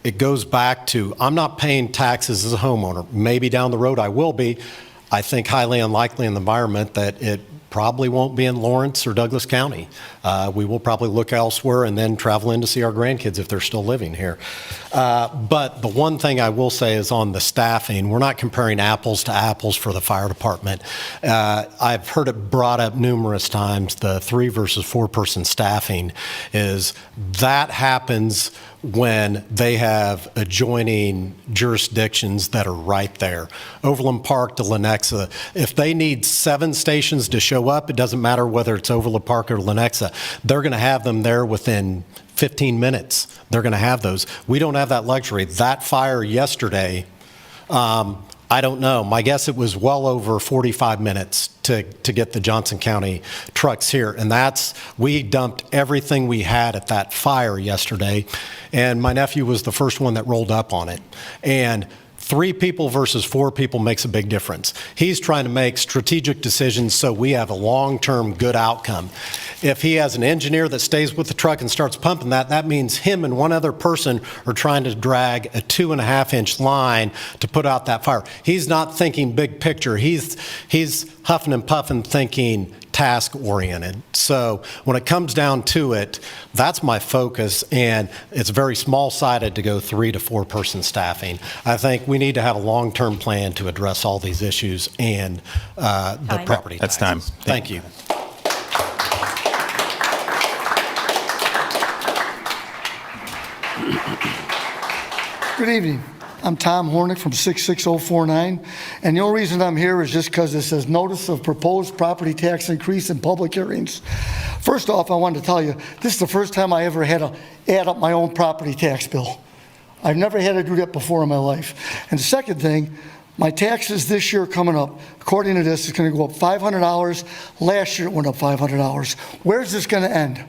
It goes back to, I'm not paying taxes as a homeowner. Maybe down the road I will be. I think highly unlikely in the environment that it probably won't be in Lawrence or Douglas County. We will probably look elsewhere and then travel in to see our grandkids if they're still living here. But the one thing I will say is on the staffing, we're not comparing apples to apples for the fire department. I've heard it brought up numerous times, the 3 versus 4 person staffing is that happens when they have adjoining jurisdictions that are right there. Overland Park to Lenexa, if they need 7 stations to show up, it doesn't matter whether it's Overland Park or Lenexa, they're going to have them there within 15 minutes. They're going to have those. We don't have that luxury. That fire yesterday, I don't know. My guess it was well over 45 minutes to get the Johnson County trucks here. And we dumped everything we had at that fire yesterday. And my nephew was the first one that rolled up on it. And 3 people versus 4 people makes a big difference. He's trying to make strategic decisions so we have a long-term good outcome. If he has an engineer that stays with the truck and starts pumping that means him and one other person are trying to drag a 2.5-inch line to put out that fire. He's not thinking big picture. He's huffing and puffing thinking task-oriented. So when it comes down to it, that's my focus, and it's very small-sided to go 3 to 4 person staffing. I think we need to have a long-term plan to address all these issues and the property taxes. That's time. Thank you. Good evening. I'm Tom Hornick from 66049, and the only reason I'm here is just because it says notice of proposed property tax increase in public hearings. First off, I wanted to tell you, this is the first time I ever had to add up my own property tax bill. I've never had to do that before in my life. And the second thing, my taxes this year coming up, according to this, is going to go up $500. Last year it went up $500. Where's this going to end?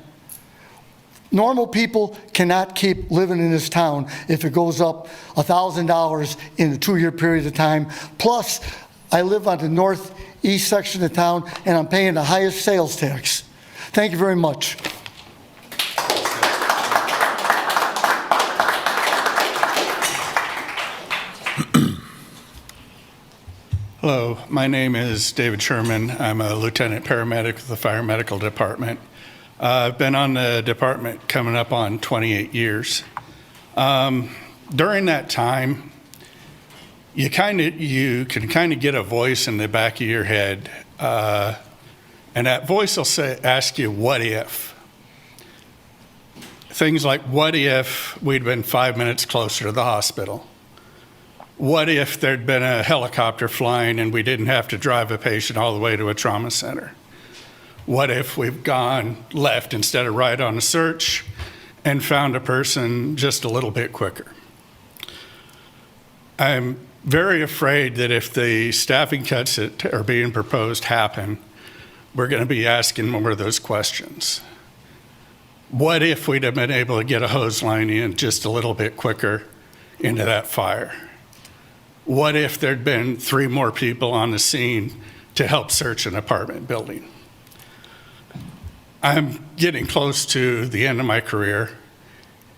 Normal people cannot keep living in this town if it goes up $1,000 in a 2-year period of time. Plus, I live on the northeast section of town, and I'm paying the highest sales tax. Thank you very much. Hello, my name is David Sherman. I'm a lieutenant paramedic with the Fire Medical Department. I've been on the department coming up on 28 years. During that time, you can kind of get a voice in the back of your head, and that voice will ask you, what if? Things like, what if we'd been 5 minutes closer to the hospital? What if there'd been a helicopter flying and we didn't have to drive a patient all the way to a trauma center? What if we've gone left instead of right on a search and found a person just a little bit quicker? I'm very afraid that if the staffing cuts that are being proposed happen, we're going to be asking more of those questions. What if we'd have been able to get a hose line in just a little bit quicker into that fire? What if there'd been 3 more people on the scene to help search an apartment building? I'm getting close to the end of my career,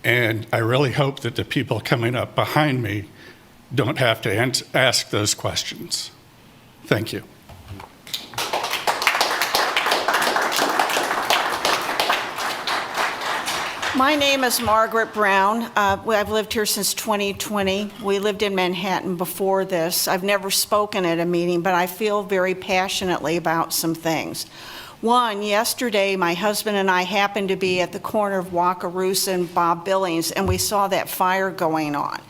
And I really hope that the people coming up behind me don't have to ask those questions. Thank you. My name is Margaret Brown. I've lived here since 2020. We lived in Manhattan before this. I've never spoken at a meeting, but I feel very passionately about some things. One, yesterday, my husband and I happened to be at the corner of Wakarusa and Bob Billings, and we saw that fire going on.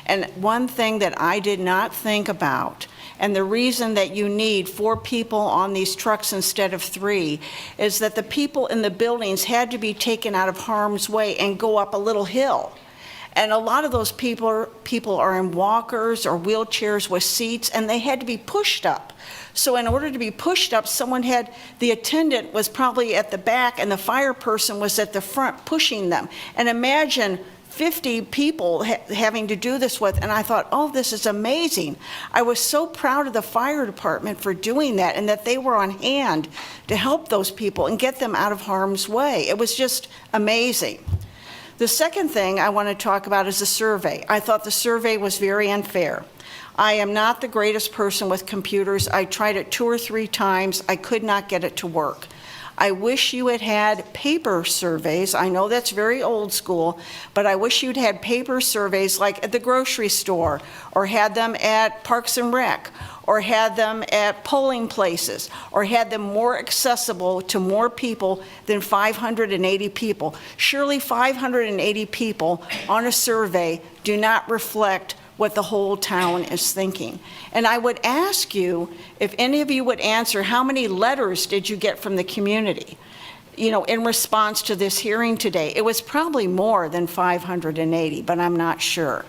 And one thing that I did not think about, and the reason that you need 4 people on these trucks instead of 3, is that the people in the buildings had to be taken out of harm's way and go up a little hill. And a lot of those people are in walkers or wheelchairs with seats, and they had to be pushed up. So in order to be pushed up, the attendant was probably at the back and the fire person was at the front pushing them. And imagine 50 people having to do this with, and I thought, oh, this is amazing. I was so proud of the fire department for doing that and that they were on hand to help those people and get them out of harm's way. It was just amazing. The second thing I want to talk about is the survey. I thought the survey was very unfair. I am not the greatest person with computers. I tried it 2 or 3 times. I could not get it to work. I wish you had had paper surveys. I know that's very old school, but I wish you'd had paper surveys like at the grocery store, or had them at Parks and Rec, or had them at polling places, or had them more accessible to more people than 580 people. Surely 580 people on a survey do not reflect what the whole town is thinking. And I would ask you, if any of you would answer, how many letters did you get from the community, in response to this hearing today? It was probably more than 580, but I'm not sure.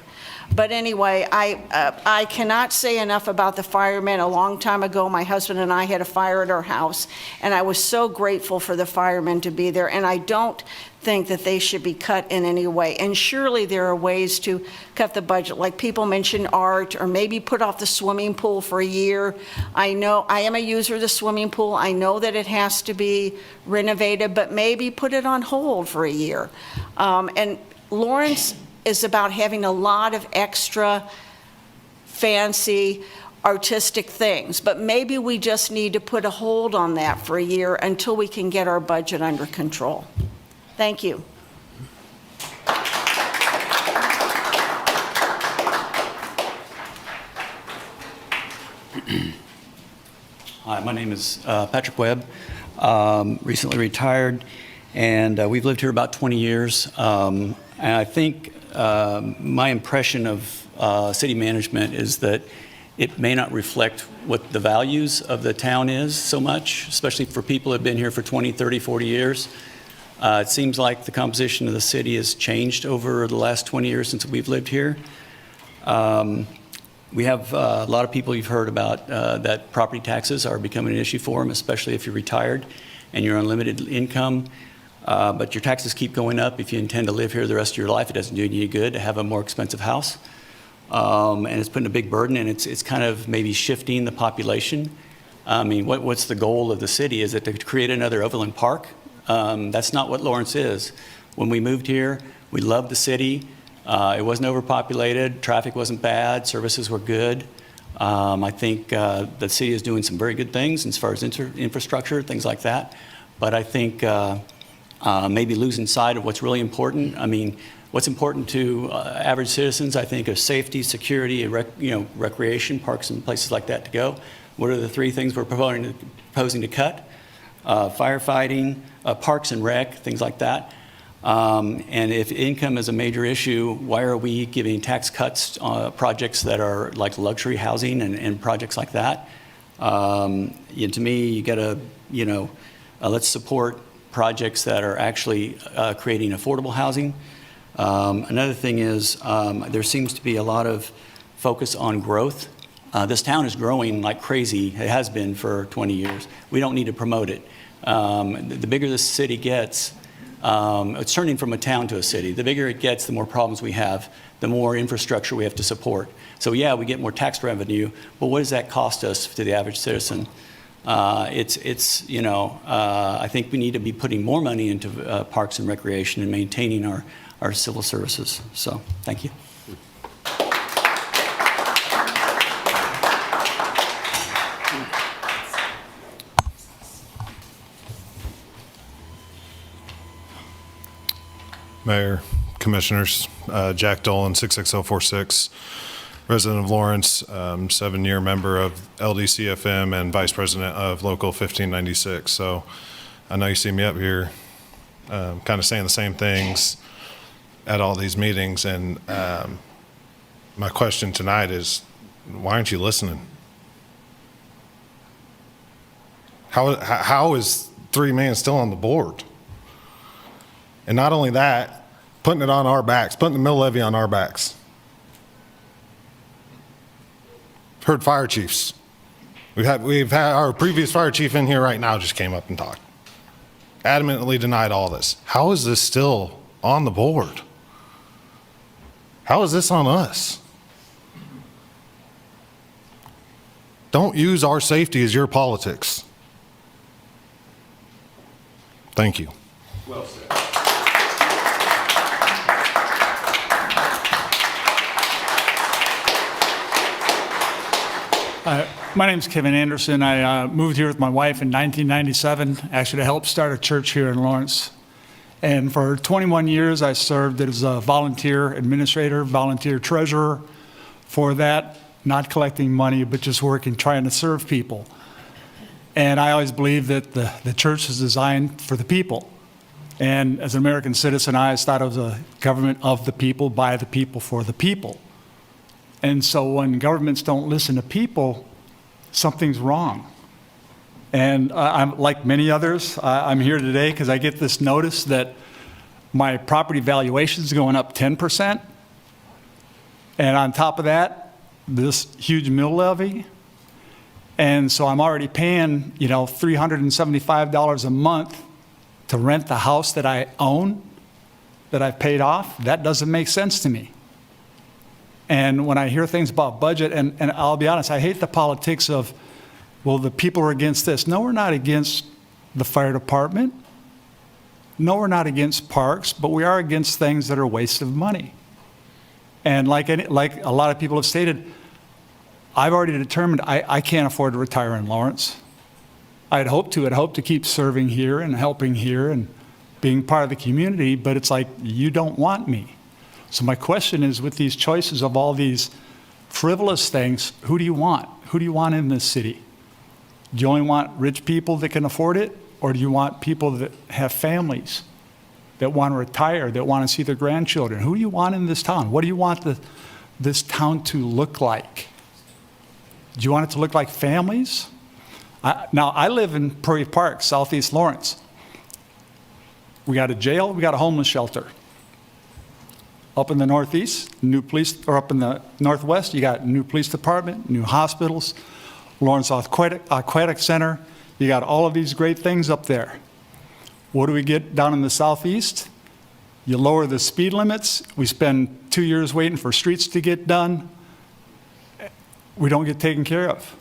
But anyway, I cannot say enough about the firemen. A long time ago, my husband and I had a fire at our house, and I was so grateful for the firemen to be there, and I don't think that they should be cut in any way. And surely there are ways to cut the budget, like people mentioned art, or maybe put off the swimming pool for a year. I know I am a user of the swimming pool. I know that it has to be renovated, but maybe put it on hold for a year. And Lawrence is about having a lot of extra fancy artistic things, but maybe we just need to put a hold on that for a year until we can get our budget under control. Thank you. Hi, my name is Patrick Webb, recently retired, and we've lived here about 20 years. And I think my impression of city management is that it may not reflect what the values of the town is so much, especially for people who have been here for 20, 30, 40 years. It seems like the composition of the city has changed over the last 20 years since we've lived here. We have a lot of people you've heard about that property taxes are becoming an issue for them, especially if you're retired and you're on limited income. But your taxes keep going up. If you intend to live here the rest of your life, it doesn't do you any good to have a more expensive house. And it's putting a big burden, and it's kind of maybe shifting the population. I mean, what's the goal of the city? Is it to create another Overland Park? That's not what Lawrence is. When we moved here, we loved the city. It wasn't overpopulated. Traffic wasn't bad. Services were good. I think the city is doing some very good things as far as infrastructure, things like that. But I think maybe losing sight of what's really important. I mean, what's important to average citizens, I think, is safety, security, recreation, parks and places like that to go. What are the 3 things we're proposing to cut? Firefighting, parks and rec, things like that. And if income is a major issue, why are we giving tax cuts on projects that are like luxury housing and projects like that? To me, you got to, let's support projects that are actually creating affordable housing. Another thing is there seems to be a lot of focus on growth. This town is growing like crazy. It has been for 20 years. We don't need to promote it. The bigger this city gets, it's turning from a town to a city. The bigger it gets, the more problems we have, the more infrastructure we have to support. So yeah, we get more tax revenue, but what does that cost us to the average citizen? I think we need to be putting more money into parks and recreation and maintaining our our civil services. So, thank you. Mayor, Commissioners, Jack Dolan, 66046, resident of Lawrence, 7-year member of LDCFM and Vice President of Local 1596. So I know you see me up here kind of saying the same things at all these meetings, and my question tonight is, why aren't you listening? How is 3 men still on the board? And not only that, putting it on our backs, putting the mill levy on our backs. Heard fire chiefs. We've had our previous fire chief in here right now just came up and talked. Adamantly denied all this. How is this still on the board? How is this on us? Don't use our safety as your politics. Thank you. Well said. My name's Kevin Anderson. I moved here with my wife in 1997, actually to help start a church here in Lawrence. And for 21 years, I served as a volunteer administrator, volunteer treasurer for that, not collecting money, but just working, trying to serve people. And I always believed that the church is designed for the people. And as an American citizen, I always thought it was a government of the people, by the people, for the people. And so when governments don't listen to people, something's wrong. And I'm like many others, I'm here today because I get this notice that my property valuation is going up 10%. And on top of that, this huge mill levy. And so I'm already paying, $375 a month to rent the house that I own, that I've paid off. That doesn't make sense to me. And when I hear things about budget, and I'll be honest, I hate the politics of, well, the people are against this. No, we're not against the fire department. No, we're not against parks, but we are against things that are waste of money. And like a lot of people have stated, I've already determined I can't afford to retire in Lawrence. I'd hope to keep serving here and helping here and being part of the community, but it's like, you don't want me. So my question is, with these choices of all these frivolous things, who do you want? Who do you want in this city? Do you only want rich people that can afford it? Or do you want people that have families, that want to retire, that want to see their grandchildren? Who do you want in this town? What do you want this town to look like? Do you want it to look like families? Now, I live in Prairie Park, southeast Lawrence. We got a jail, we got a homeless shelter. Up in the northeast, up in the northwest, you got new police department, new hospitals, Lawrence Aquatic Center. You got all of these great things up there. What do we get down in the southeast? You lower the speed limits. We spend 2 years waiting for streets to get done. We don't get taken care of.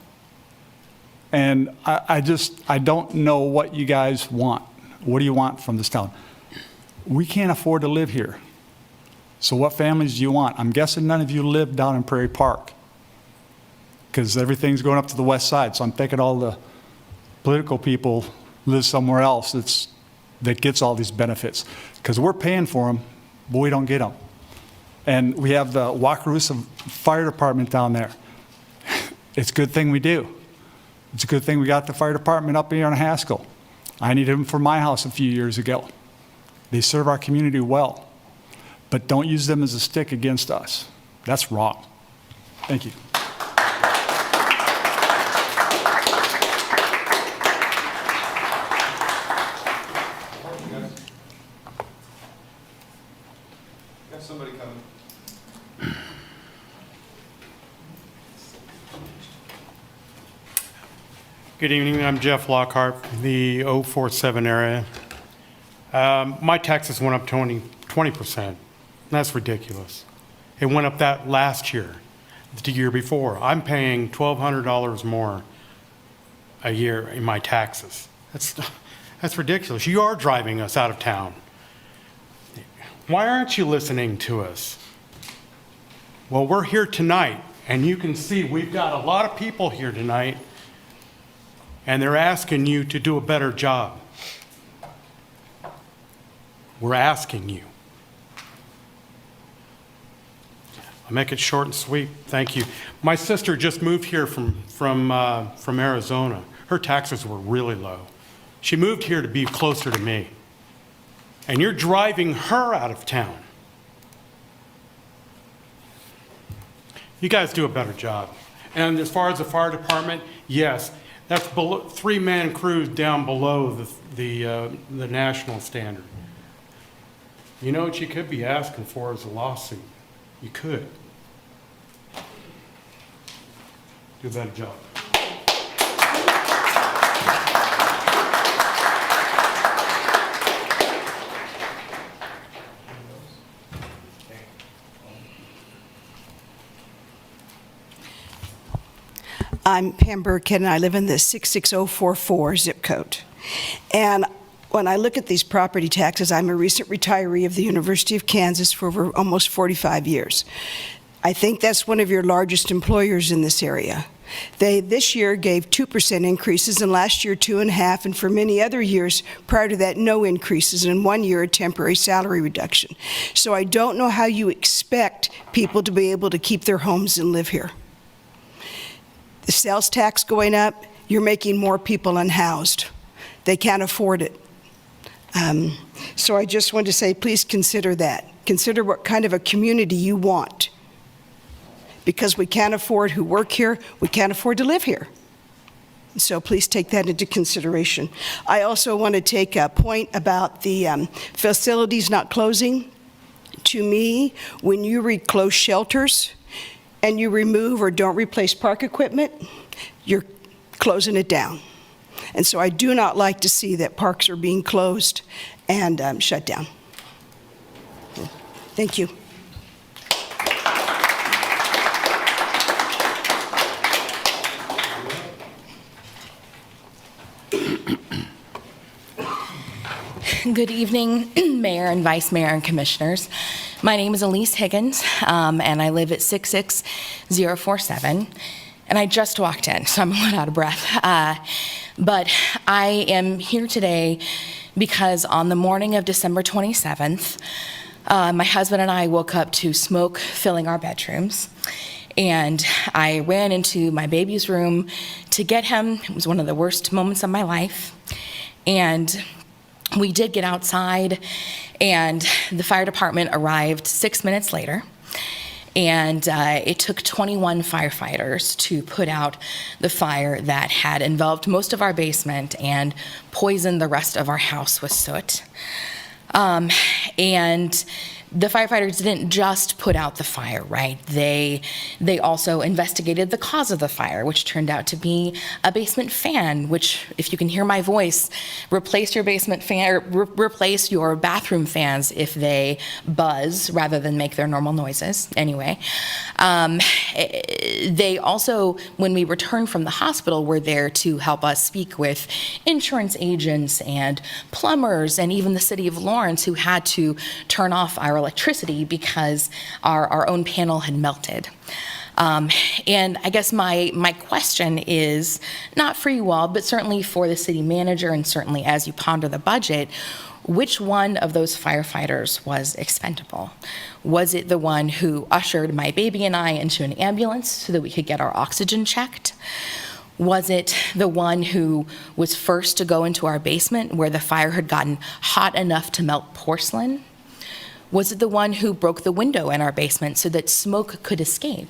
And I don't know what you guys want. What do you want from this town? We can't afford to live here. So what families do you want? I'm guessing none of you live down in Prairie Park because everything's going up to the west side. So I'm thinking all the political people live somewhere else that gets all these benefits because we're paying for them, but we don't get them. And we have the Wakarusa Fire Department down there. It's a good thing we do. It's a good thing we got the fire department up here in Haskell. I needed them for my house a few years ago. They serve our community well. But don't use them as a stick against us. That's wrong. Thank you. Got somebody coming. Good evening. I'm Jeff Lockhart from the 047 area. My taxes went up 20%. That's ridiculous. It went up that last year, the year before. I'm paying $1,200 more a year in my taxes. That's ridiculous. You are driving us out of town. Why aren't you listening to us? Well, we're here tonight, and you can see we've got a lot of people here tonight, and they're asking you to do a better job. We're asking you. I'll make it short and sweet. Thank you. My sister just moved here from Arizona. Her taxes were really low. She moved here to be closer to me. And you're driving her out of town. You guys do a better job. And as far as the fire department, yes, that's below, 3-man crews down below the national standard. You know what you could be asking for is a lawsuit. You could. Do a better job. I'm Pam Burkhead, and I live in the 66044 zip code. And when I look at these property taxes, I'm a recent retiree of the University of Kansas for over almost 45 years. I think that's one of your largest employers in this area. They this year gave 2% increases, and last year 2.5%, and for many other years prior to that, no increases, and 1 year a temporary salary reduction. So I don't know how you expect people to be able to keep their homes and live here. The sales tax going up, you're making more people unhoused. They can't afford it. So I just want to say, please consider that. Consider what kind of a community you want. Because we can't afford who work here, we can't afford to live here. So please take that into consideration. I also want to take a point about the facilities not closing. To me, when you reclose shelters, and you remove or don't replace park equipment, you're closing it down. And so I do not like to see that parks are being closed and shut down. Thank you. Good evening, Mayor and Vice Mayor and Commissioners. My name is Elise Higgins, and I live at 66047. And I just walked in, so I'm a little out of breath. But I am here today because on the morning of December 27th, my husband and I woke up to smoke filling our bedrooms. And I ran into my baby's room to get him. It was one of the worst moments of my life. And we did get outside, and the fire department arrived 6 minutes later. And it took 21 firefighters to put out the fire that had enveloped most of our basement and poisoned the rest of our house with soot. And the firefighters didn't just put out the fire, right? They also investigated the cause of the fire, which turned out to be a basement fan, which, if you can hear my voice, replace your basement fan, or replace your bathroom fans if they buzz rather than make their normal noises. Anyway, they also, when we returned from the hospital, were there to help us speak with insurance agents and plumbers and even the city of Lawrence, who had to turn off our electricity because our own panel had melted. And I guess my question is, not for you all, but certainly for the city manager and certainly as you ponder the budget, which one of those firefighters was expendable? Was it the one who ushered my baby and I into an ambulance so that we could get our oxygen checked? Was it the one who was first to go into our basement where the fire had gotten hot enough to melt porcelain? Was it the one who broke the window in our basement so that smoke could escape?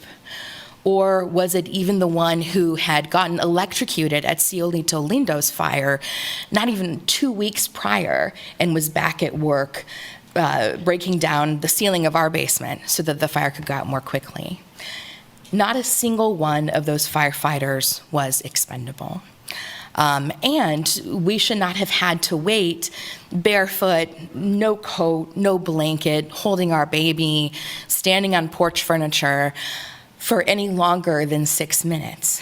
Or was it even the one who had gotten electrocuted at Ciolito Lindo's fire not even 2 weeks prior and was back at work breaking down the ceiling of our basement so that the fire could go out more quickly? Not a single one of those firefighters was expendable. And we should not have had to wait barefoot, no coat, no blanket, holding our baby, standing on porch furniture for any longer than 6 minutes.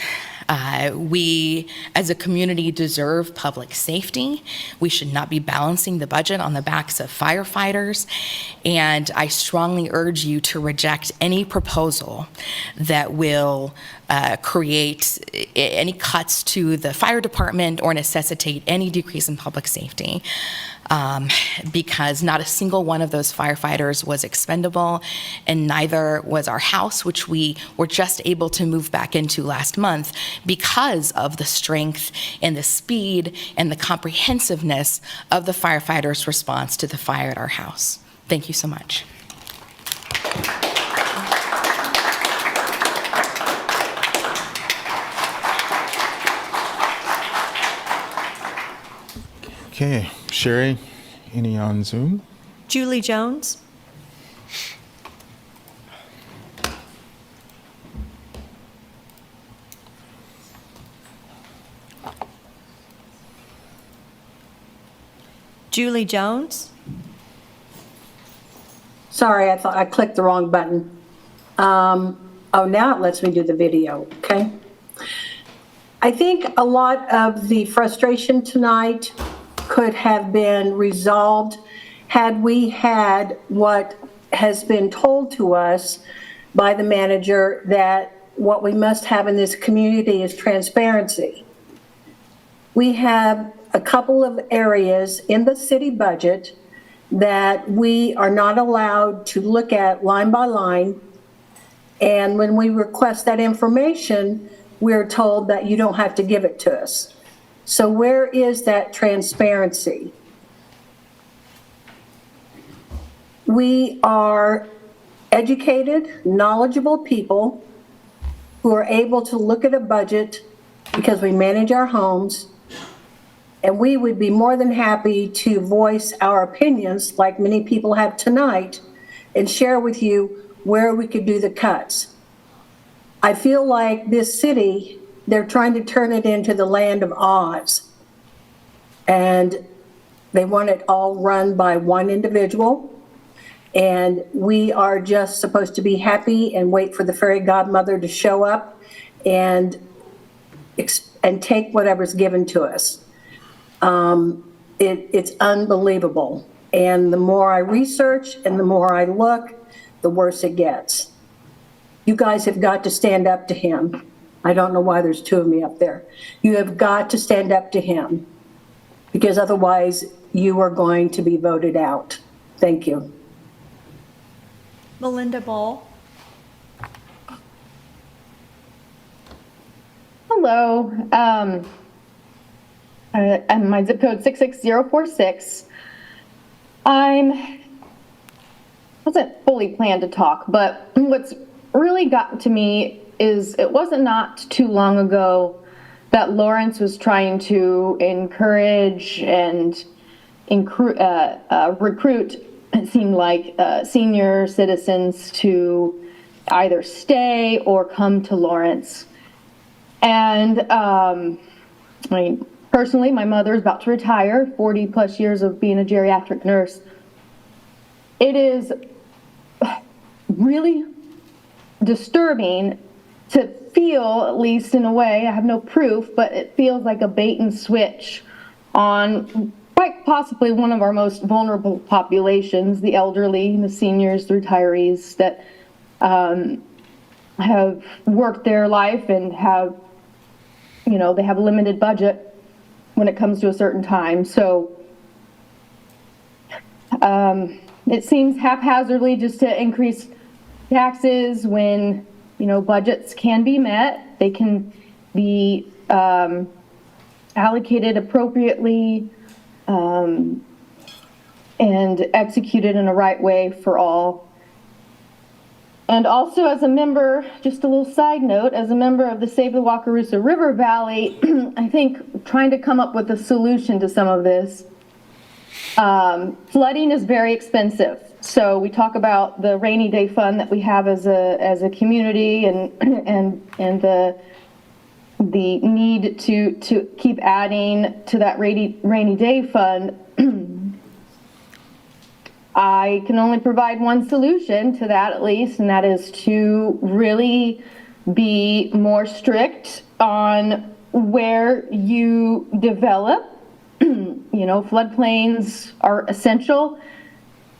We, as a community, deserve public safety. We should not be balancing the budget on the backs of firefighters. And I strongly urge you to reject any proposal that will create any cuts to the fire department or necessitate any decrease in public safety. Because not a single one of those firefighters was expendable, and neither was our house, which we were just able to move back into last month because of the strength and the speed and the comprehensiveness of the firefighters' response to the fire at our house. Thank you so much. Okay, Sherry, any on Zoom? Julie Jones. Julie Jones. Sorry, I thought I clicked the wrong button. Oh, now it lets me do the video, okay? I think a lot of the frustration tonight could have been resolved had we had what has been told to us by the manager, that what we must have in this community is transparency. We have a couple of areas in the city budget that we are not allowed to look at line by line. And when we request that information, we're told that you don't have to give it to us. So where is that transparency? We are educated, knowledgeable people who are able to look at a budget because we manage our homes, and we would be more than happy to voice our opinions, like many people have tonight, and share with you where we could do the cuts. I feel like this city, they're trying to turn it into the land of Oz. And they want it all run by one individual. And we are just supposed to be happy and wait for the fairy godmother to show up and take whatever's given to us. It's unbelievable. And the more I research and the more I look, the worse it gets. You guys have got to stand up to him. I don't know why there's two of me up there. You have got to stand up to him, because otherwise you are going to be voted out. Thank you. Melinda Ball. Hello. And my zip code 66046. I wasn't fully planned to talk, but what's really gotten to me is it wasn't not too long ago that Lawrence was trying to encourage and recruit, it seemed like, senior citizens to either stay or come to Lawrence. And I mean, personally, my mother is about to retire, 40 plus years of being a geriatric nurse. It is really disturbing to feel, at least in a way, I have no proof, but it feels like a bait and switch on quite possibly one of our most vulnerable populations, the elderly, the seniors, the retirees that have worked their life and have, you know, they have a limited budget when it comes to a certain time. So it seems haphazardly just to increase taxes when, you know, budgets can be met. They can be allocated appropriately and executed in a right way for all. And also, as a member, just a little side note, as a member of the Save the Wakarusa River Valley, I think trying to come up with a solution to some of this. Flooding is very expensive. So we talk about the rainy day fund that we have as a community, and the need to keep adding to that rainy day fund. I can only provide one solution to that, at least, and that is to really be more strict on where you develop. You know, floodplains are essential,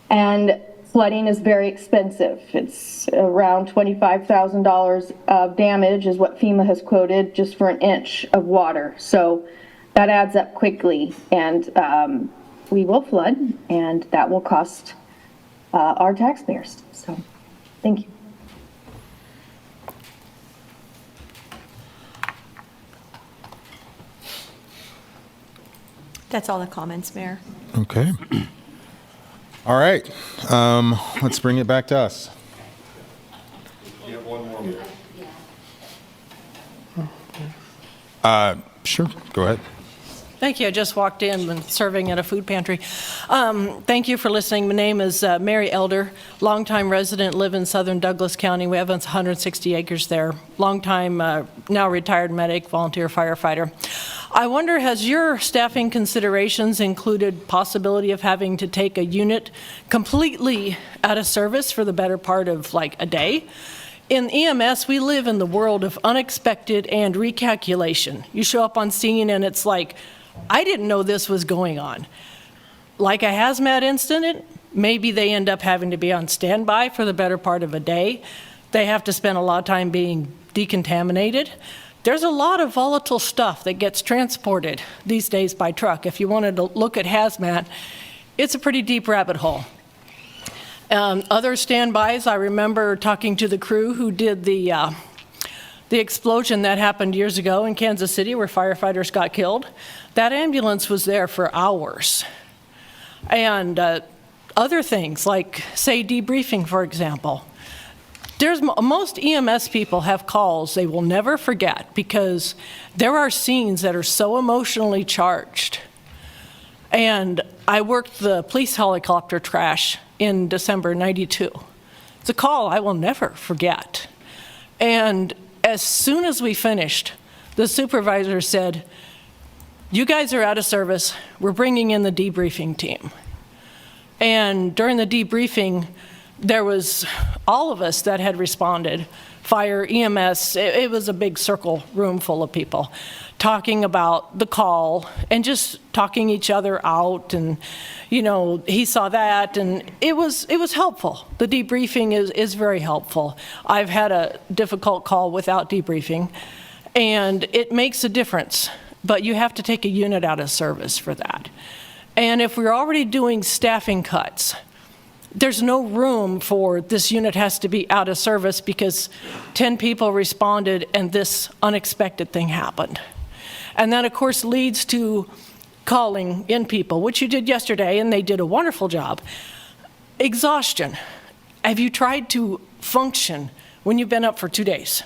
and flooding is very expensive. It's around $25,000 of damage is what FEMA has quoted just for an inch of water. So that adds up quickly, and we will flood, and that will cost our taxpayers. So thank you. That's all the comments, Mayor. Okay. All right. Let's bring it back to us. You have one more. Sure. Go ahead. Thank you. I just walked in and serving at a food pantry. Thank you for listening. My name is Mary Elder, longtime resident, live in southern Douglas County. We have 160 acres there. Longtime, now retired medic, volunteer firefighter. I wonder, has your staffing considerations included possibility of having to take a unit completely out of service for the better part of like a day? In EMS, we live in the world of unexpected and recalculation. You show up on scene and it's like, I didn't know this was going on. Like a hazmat incident, maybe they end up having to be on standby for the better part of a day. They have to spend a lot of time being decontaminated. There's a lot of volatile stuff that gets transported these days by truck. If you wanted to look at hazmat, it's a pretty deep rabbit hole. Other standbys, I remember talking to the crew who did the explosion that happened years ago in Kansas City where firefighters got killed. That ambulance was there for hours. And other things like, say, debriefing, for example. Most EMS people have calls they will never forget because there are scenes that are so emotionally charged. And I worked the police helicopter crash in December '92. It's a call I will never forget. And as soon as we finished, the supervisor said, "You guys are out of service. We're bringing in the debriefing team." And during the debriefing, there was all of us that had responded, fire, EMS, it was a big circle room full of people, talking about the call and just talking each other out, and you know, he saw that, and it was helpful. The debriefing is very helpful. I've had a difficult call without debriefing, and it makes a difference, but you have to take a unit out of service for that. And if we're already doing staffing cuts, there's no room for this unit has to be out of service because 10 people responded and this unexpected thing happened. And that, of course, leads to calling in people, which you did yesterday, and they did a wonderful job. Exhaustion. Have you tried to function when you've been up for 2 days?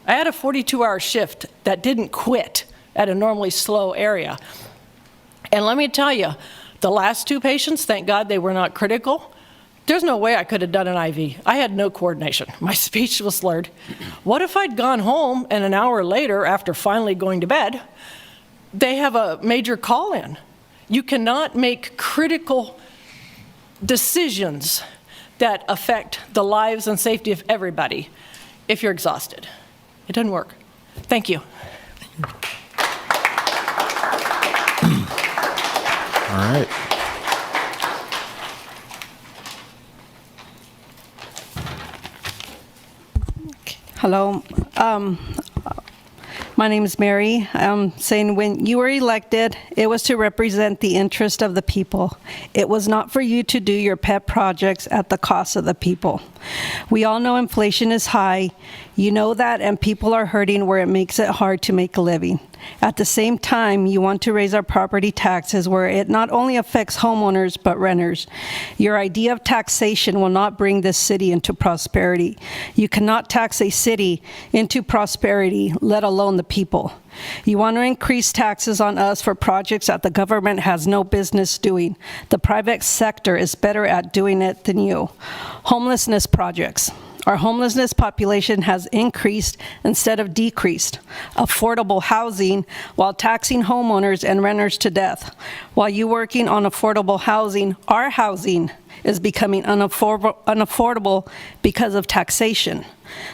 I had a 42-hour shift that didn't quit at a normally slow area. And let me tell you, the last 2 patients, thank God they were not critical. There's no way I could have done an IV. I had no coordination. My speech was slurred. What if I'd gone home and an hour later, after finally going to bed, they have a major call-in? You cannot make critical decisions that affect the lives and safety of everybody if you're exhausted. It doesn't work. Thank you. All right. Hello. My name is Mary. I'm saying when you were elected, it was to represent the interest of the people. It was not for you to do your pet projects at the cost of the people. We all know inflation is high. You know that, and people are hurting where it makes it hard to make a living. At the same time, you want to raise our property taxes where it not only affects homeowners, but renters. Your idea of taxation will not bring this city into prosperity. You cannot tax a city into prosperity, let alone the people. You want to increase taxes on us for projects that the government has no business doing. The private sector is better at doing it than you. Homelessness projects. Our homelessness population has increased instead of decreased. Affordable housing while taxing homeowners and renters to death. While you working on affordable housing, our housing is becoming unaffordable because of taxation.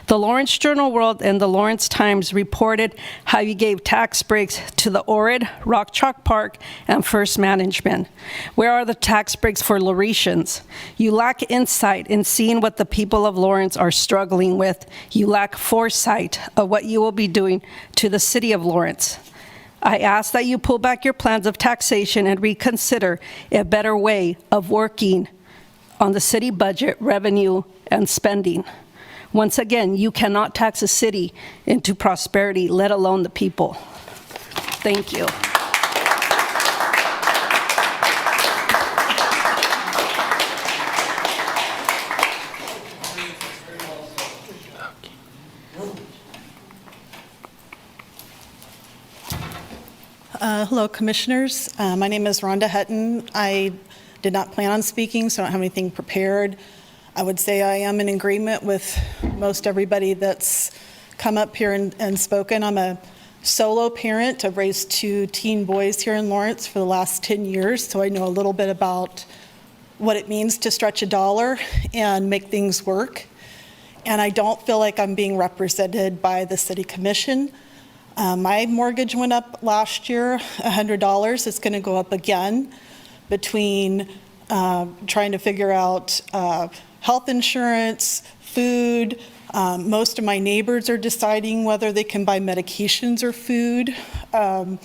The Lawrence Journal-World and the Lawrence Times reported how you gave tax breaks to the Orid, Rock Chalk Park, and First Management. Where are the tax breaks for Laurentians? You lack insight in seeing what the people of Lawrence are struggling with. You lack foresight of what you will be doing to the city of Lawrence. I ask that you pull back your plans of taxation and reconsider a better way of working on the city budget, revenue, and spending. Once again, you cannot tax a city into prosperity, let alone the people. Thank you. Hello, Commissioners. My name is Rhonda Hutton. I did not plan on speaking, so I don't have anything prepared. I would say I am in agreement with most everybody that's come up here and spoken. I'm a solo parent. I've raised 2 teen boys here in Lawrence for the last 10 years, so I know a little bit about what it means to stretch a dollar and make things work. And I don't feel like I'm being represented by the City Commission. My mortgage went up last year, $100. It's going to go up again between trying to figure out health insurance, food. Most of my neighbors are deciding whether they can buy medications or food, or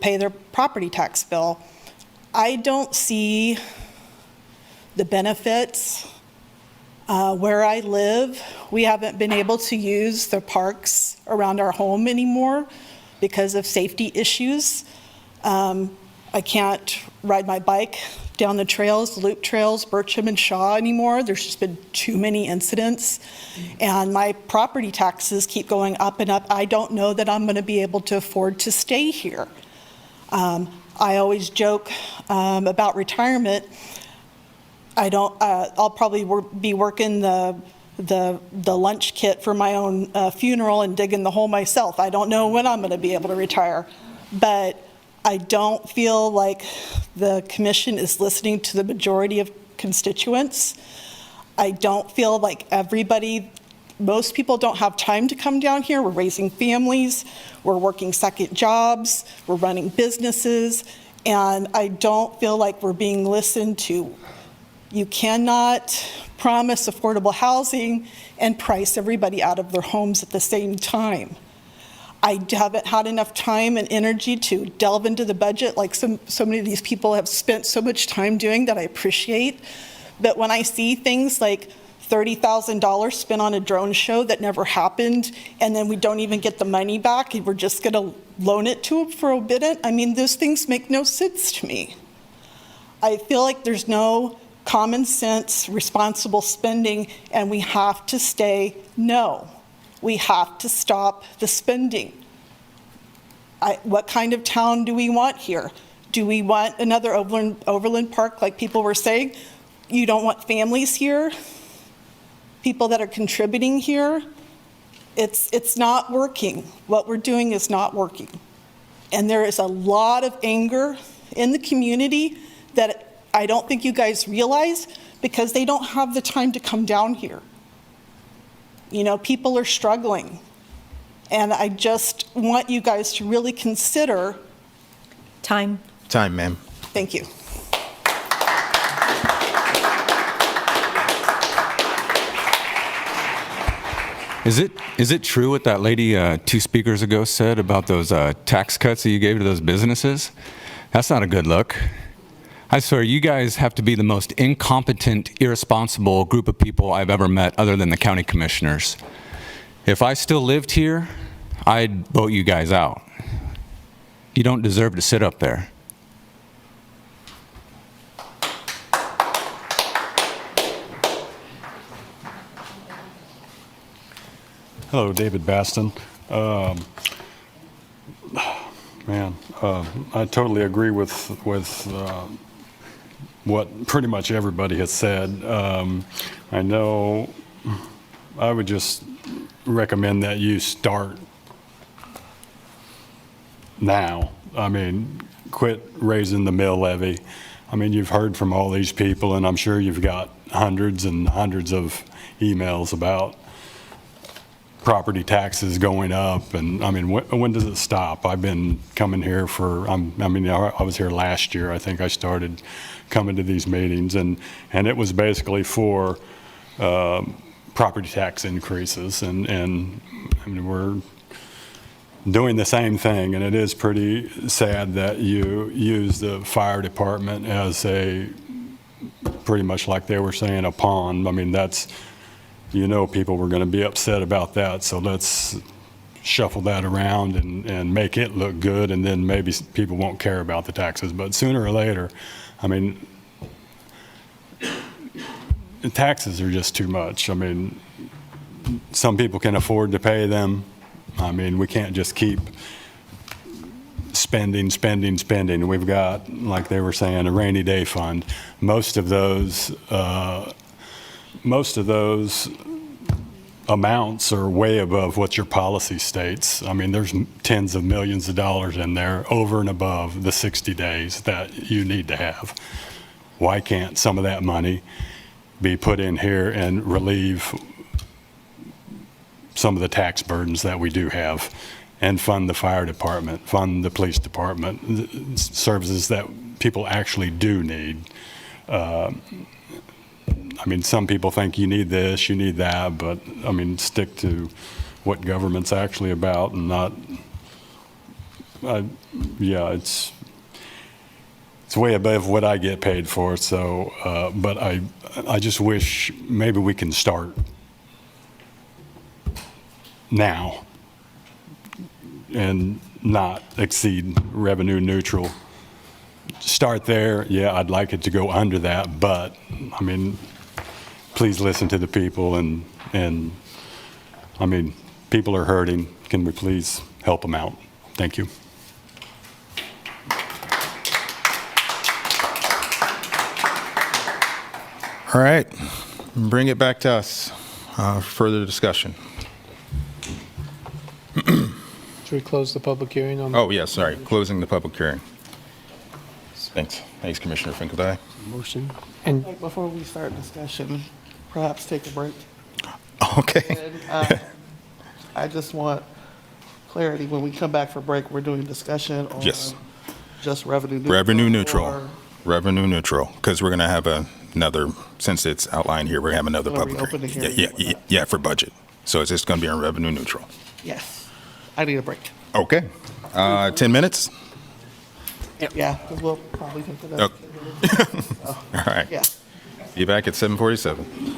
pay their property tax bill. I don't see the benefits. Where I live, we haven't been able to use the parks around our home anymore because of safety issues. I can't ride my bike down the trails, loop trails, Bircham and Shaw anymore. There's just been too many incidents. And my property taxes keep going up and up. I don't know that I'm going to be able to afford to stay here. I always joke about retirement. I'll probably be working the lunch kit for my own funeral and digging the hole myself. I don't know when I'm going to be able to retire, but I don't feel like the commission is listening to the majority of constituents. I don't feel like most people don't have time to come down here. We're raising families, we're working second jobs, we're running businesses, and I don't feel like we're being listened to. You cannot promise affordable housing and price everybody out of their homes at the same time. I haven't had enough time and energy to delve into the budget like so many of these people have spent so much time doing that I appreciate. But when I see things like $30,000 spent on a drone show that never happened, and then we don't even get the money back, and we're just going to loan it to them for a bit, I mean, those things make no sense to me. I feel like there's no common sense, responsible spending, and we have to we have to stop the spending. What kind of town do we want here? Do we want another Overland Park like people were saying? You don't want families here? People that are contributing here? It's not working. What we're doing is not working. And there is a lot of anger in the community that I don't think you guys realize because they don't have the time to come down here. You know, people are struggling. And I just want you guys to really consider. Time. Time, ma'am. Thank you. Is it true what that lady 2 speakers ago said about those tax cuts that you gave to those businesses? That's not a good look. I swear, you guys have to be the most incompetent, irresponsible group of people I've ever met other than the county commissioners. If I still lived here, I'd vote you guys out. You don't deserve to sit up there. Hello, David Baston. I totally agree with what pretty much everybody has said. I know I would just recommend that you start now. I mean, quit raising the mill levy. I mean, you've heard from all these people, and I'm sure you've got hundreds and hundreds of emails about property taxes going up, and I mean, when does it stop? I've been coming here for, I was here last year. I think I started coming to these meetings, and it was basically for property tax increases, and I mean, we're doing the same thing, and it is pretty sad that you use the fire department as a, pretty much like they were saying, a pawn. I mean, that's, people were going to be upset about that, so let's shuffle that around and make it look good, and then maybe people won't care about the taxes. But sooner or later, I mean, the taxes are just too much. I mean, some people can afford to pay them. I mean, we can't just keep spending. We've got, like they were saying, a rainy day fund. Most of those amounts are way above what your policy states. I mean, there's tens of millions of dollars in there over and above the 60 days that you need to have. Why can't some of that money be put in here and relieve some of the tax burdens that we do have, and fund the fire department, fund the police department, services that people actually do need? I mean, some people think you need this, you need that, but I mean, stick to what government's actually about, and not, yeah, it's way above what I get paid for. So, but I just wish maybe we can start now and not exceed revenue neutral. Start there. Yeah, I'd like it to go under that, but I mean, please listen to the people, and I mean, people are hurting. Can we please help them out? Thank you. All right, bring it back to us. Further discussion. Should we close the public hearing on? Oh, yeah, sorry, closing the public hearing. Thanks, Commissioner Finkeldye. Motion. And before we start discussion, perhaps take a break. Okay. And, I just want clarity. When we come back for break, we're doing discussion on Yes. just revenue neutral. Revenue neutral. or Revenue neutral, because we're going to have another, since it's outlined here, we're going to have another Gonna public reopen the hearing. hearing. Yeah, for budget. So it's just going to be on revenue neutral. Yes. I need a break. Okay. 10 minutes? Yeah, because we'll probably take it Oh. up. All right. Yeah. Be back at 7:47.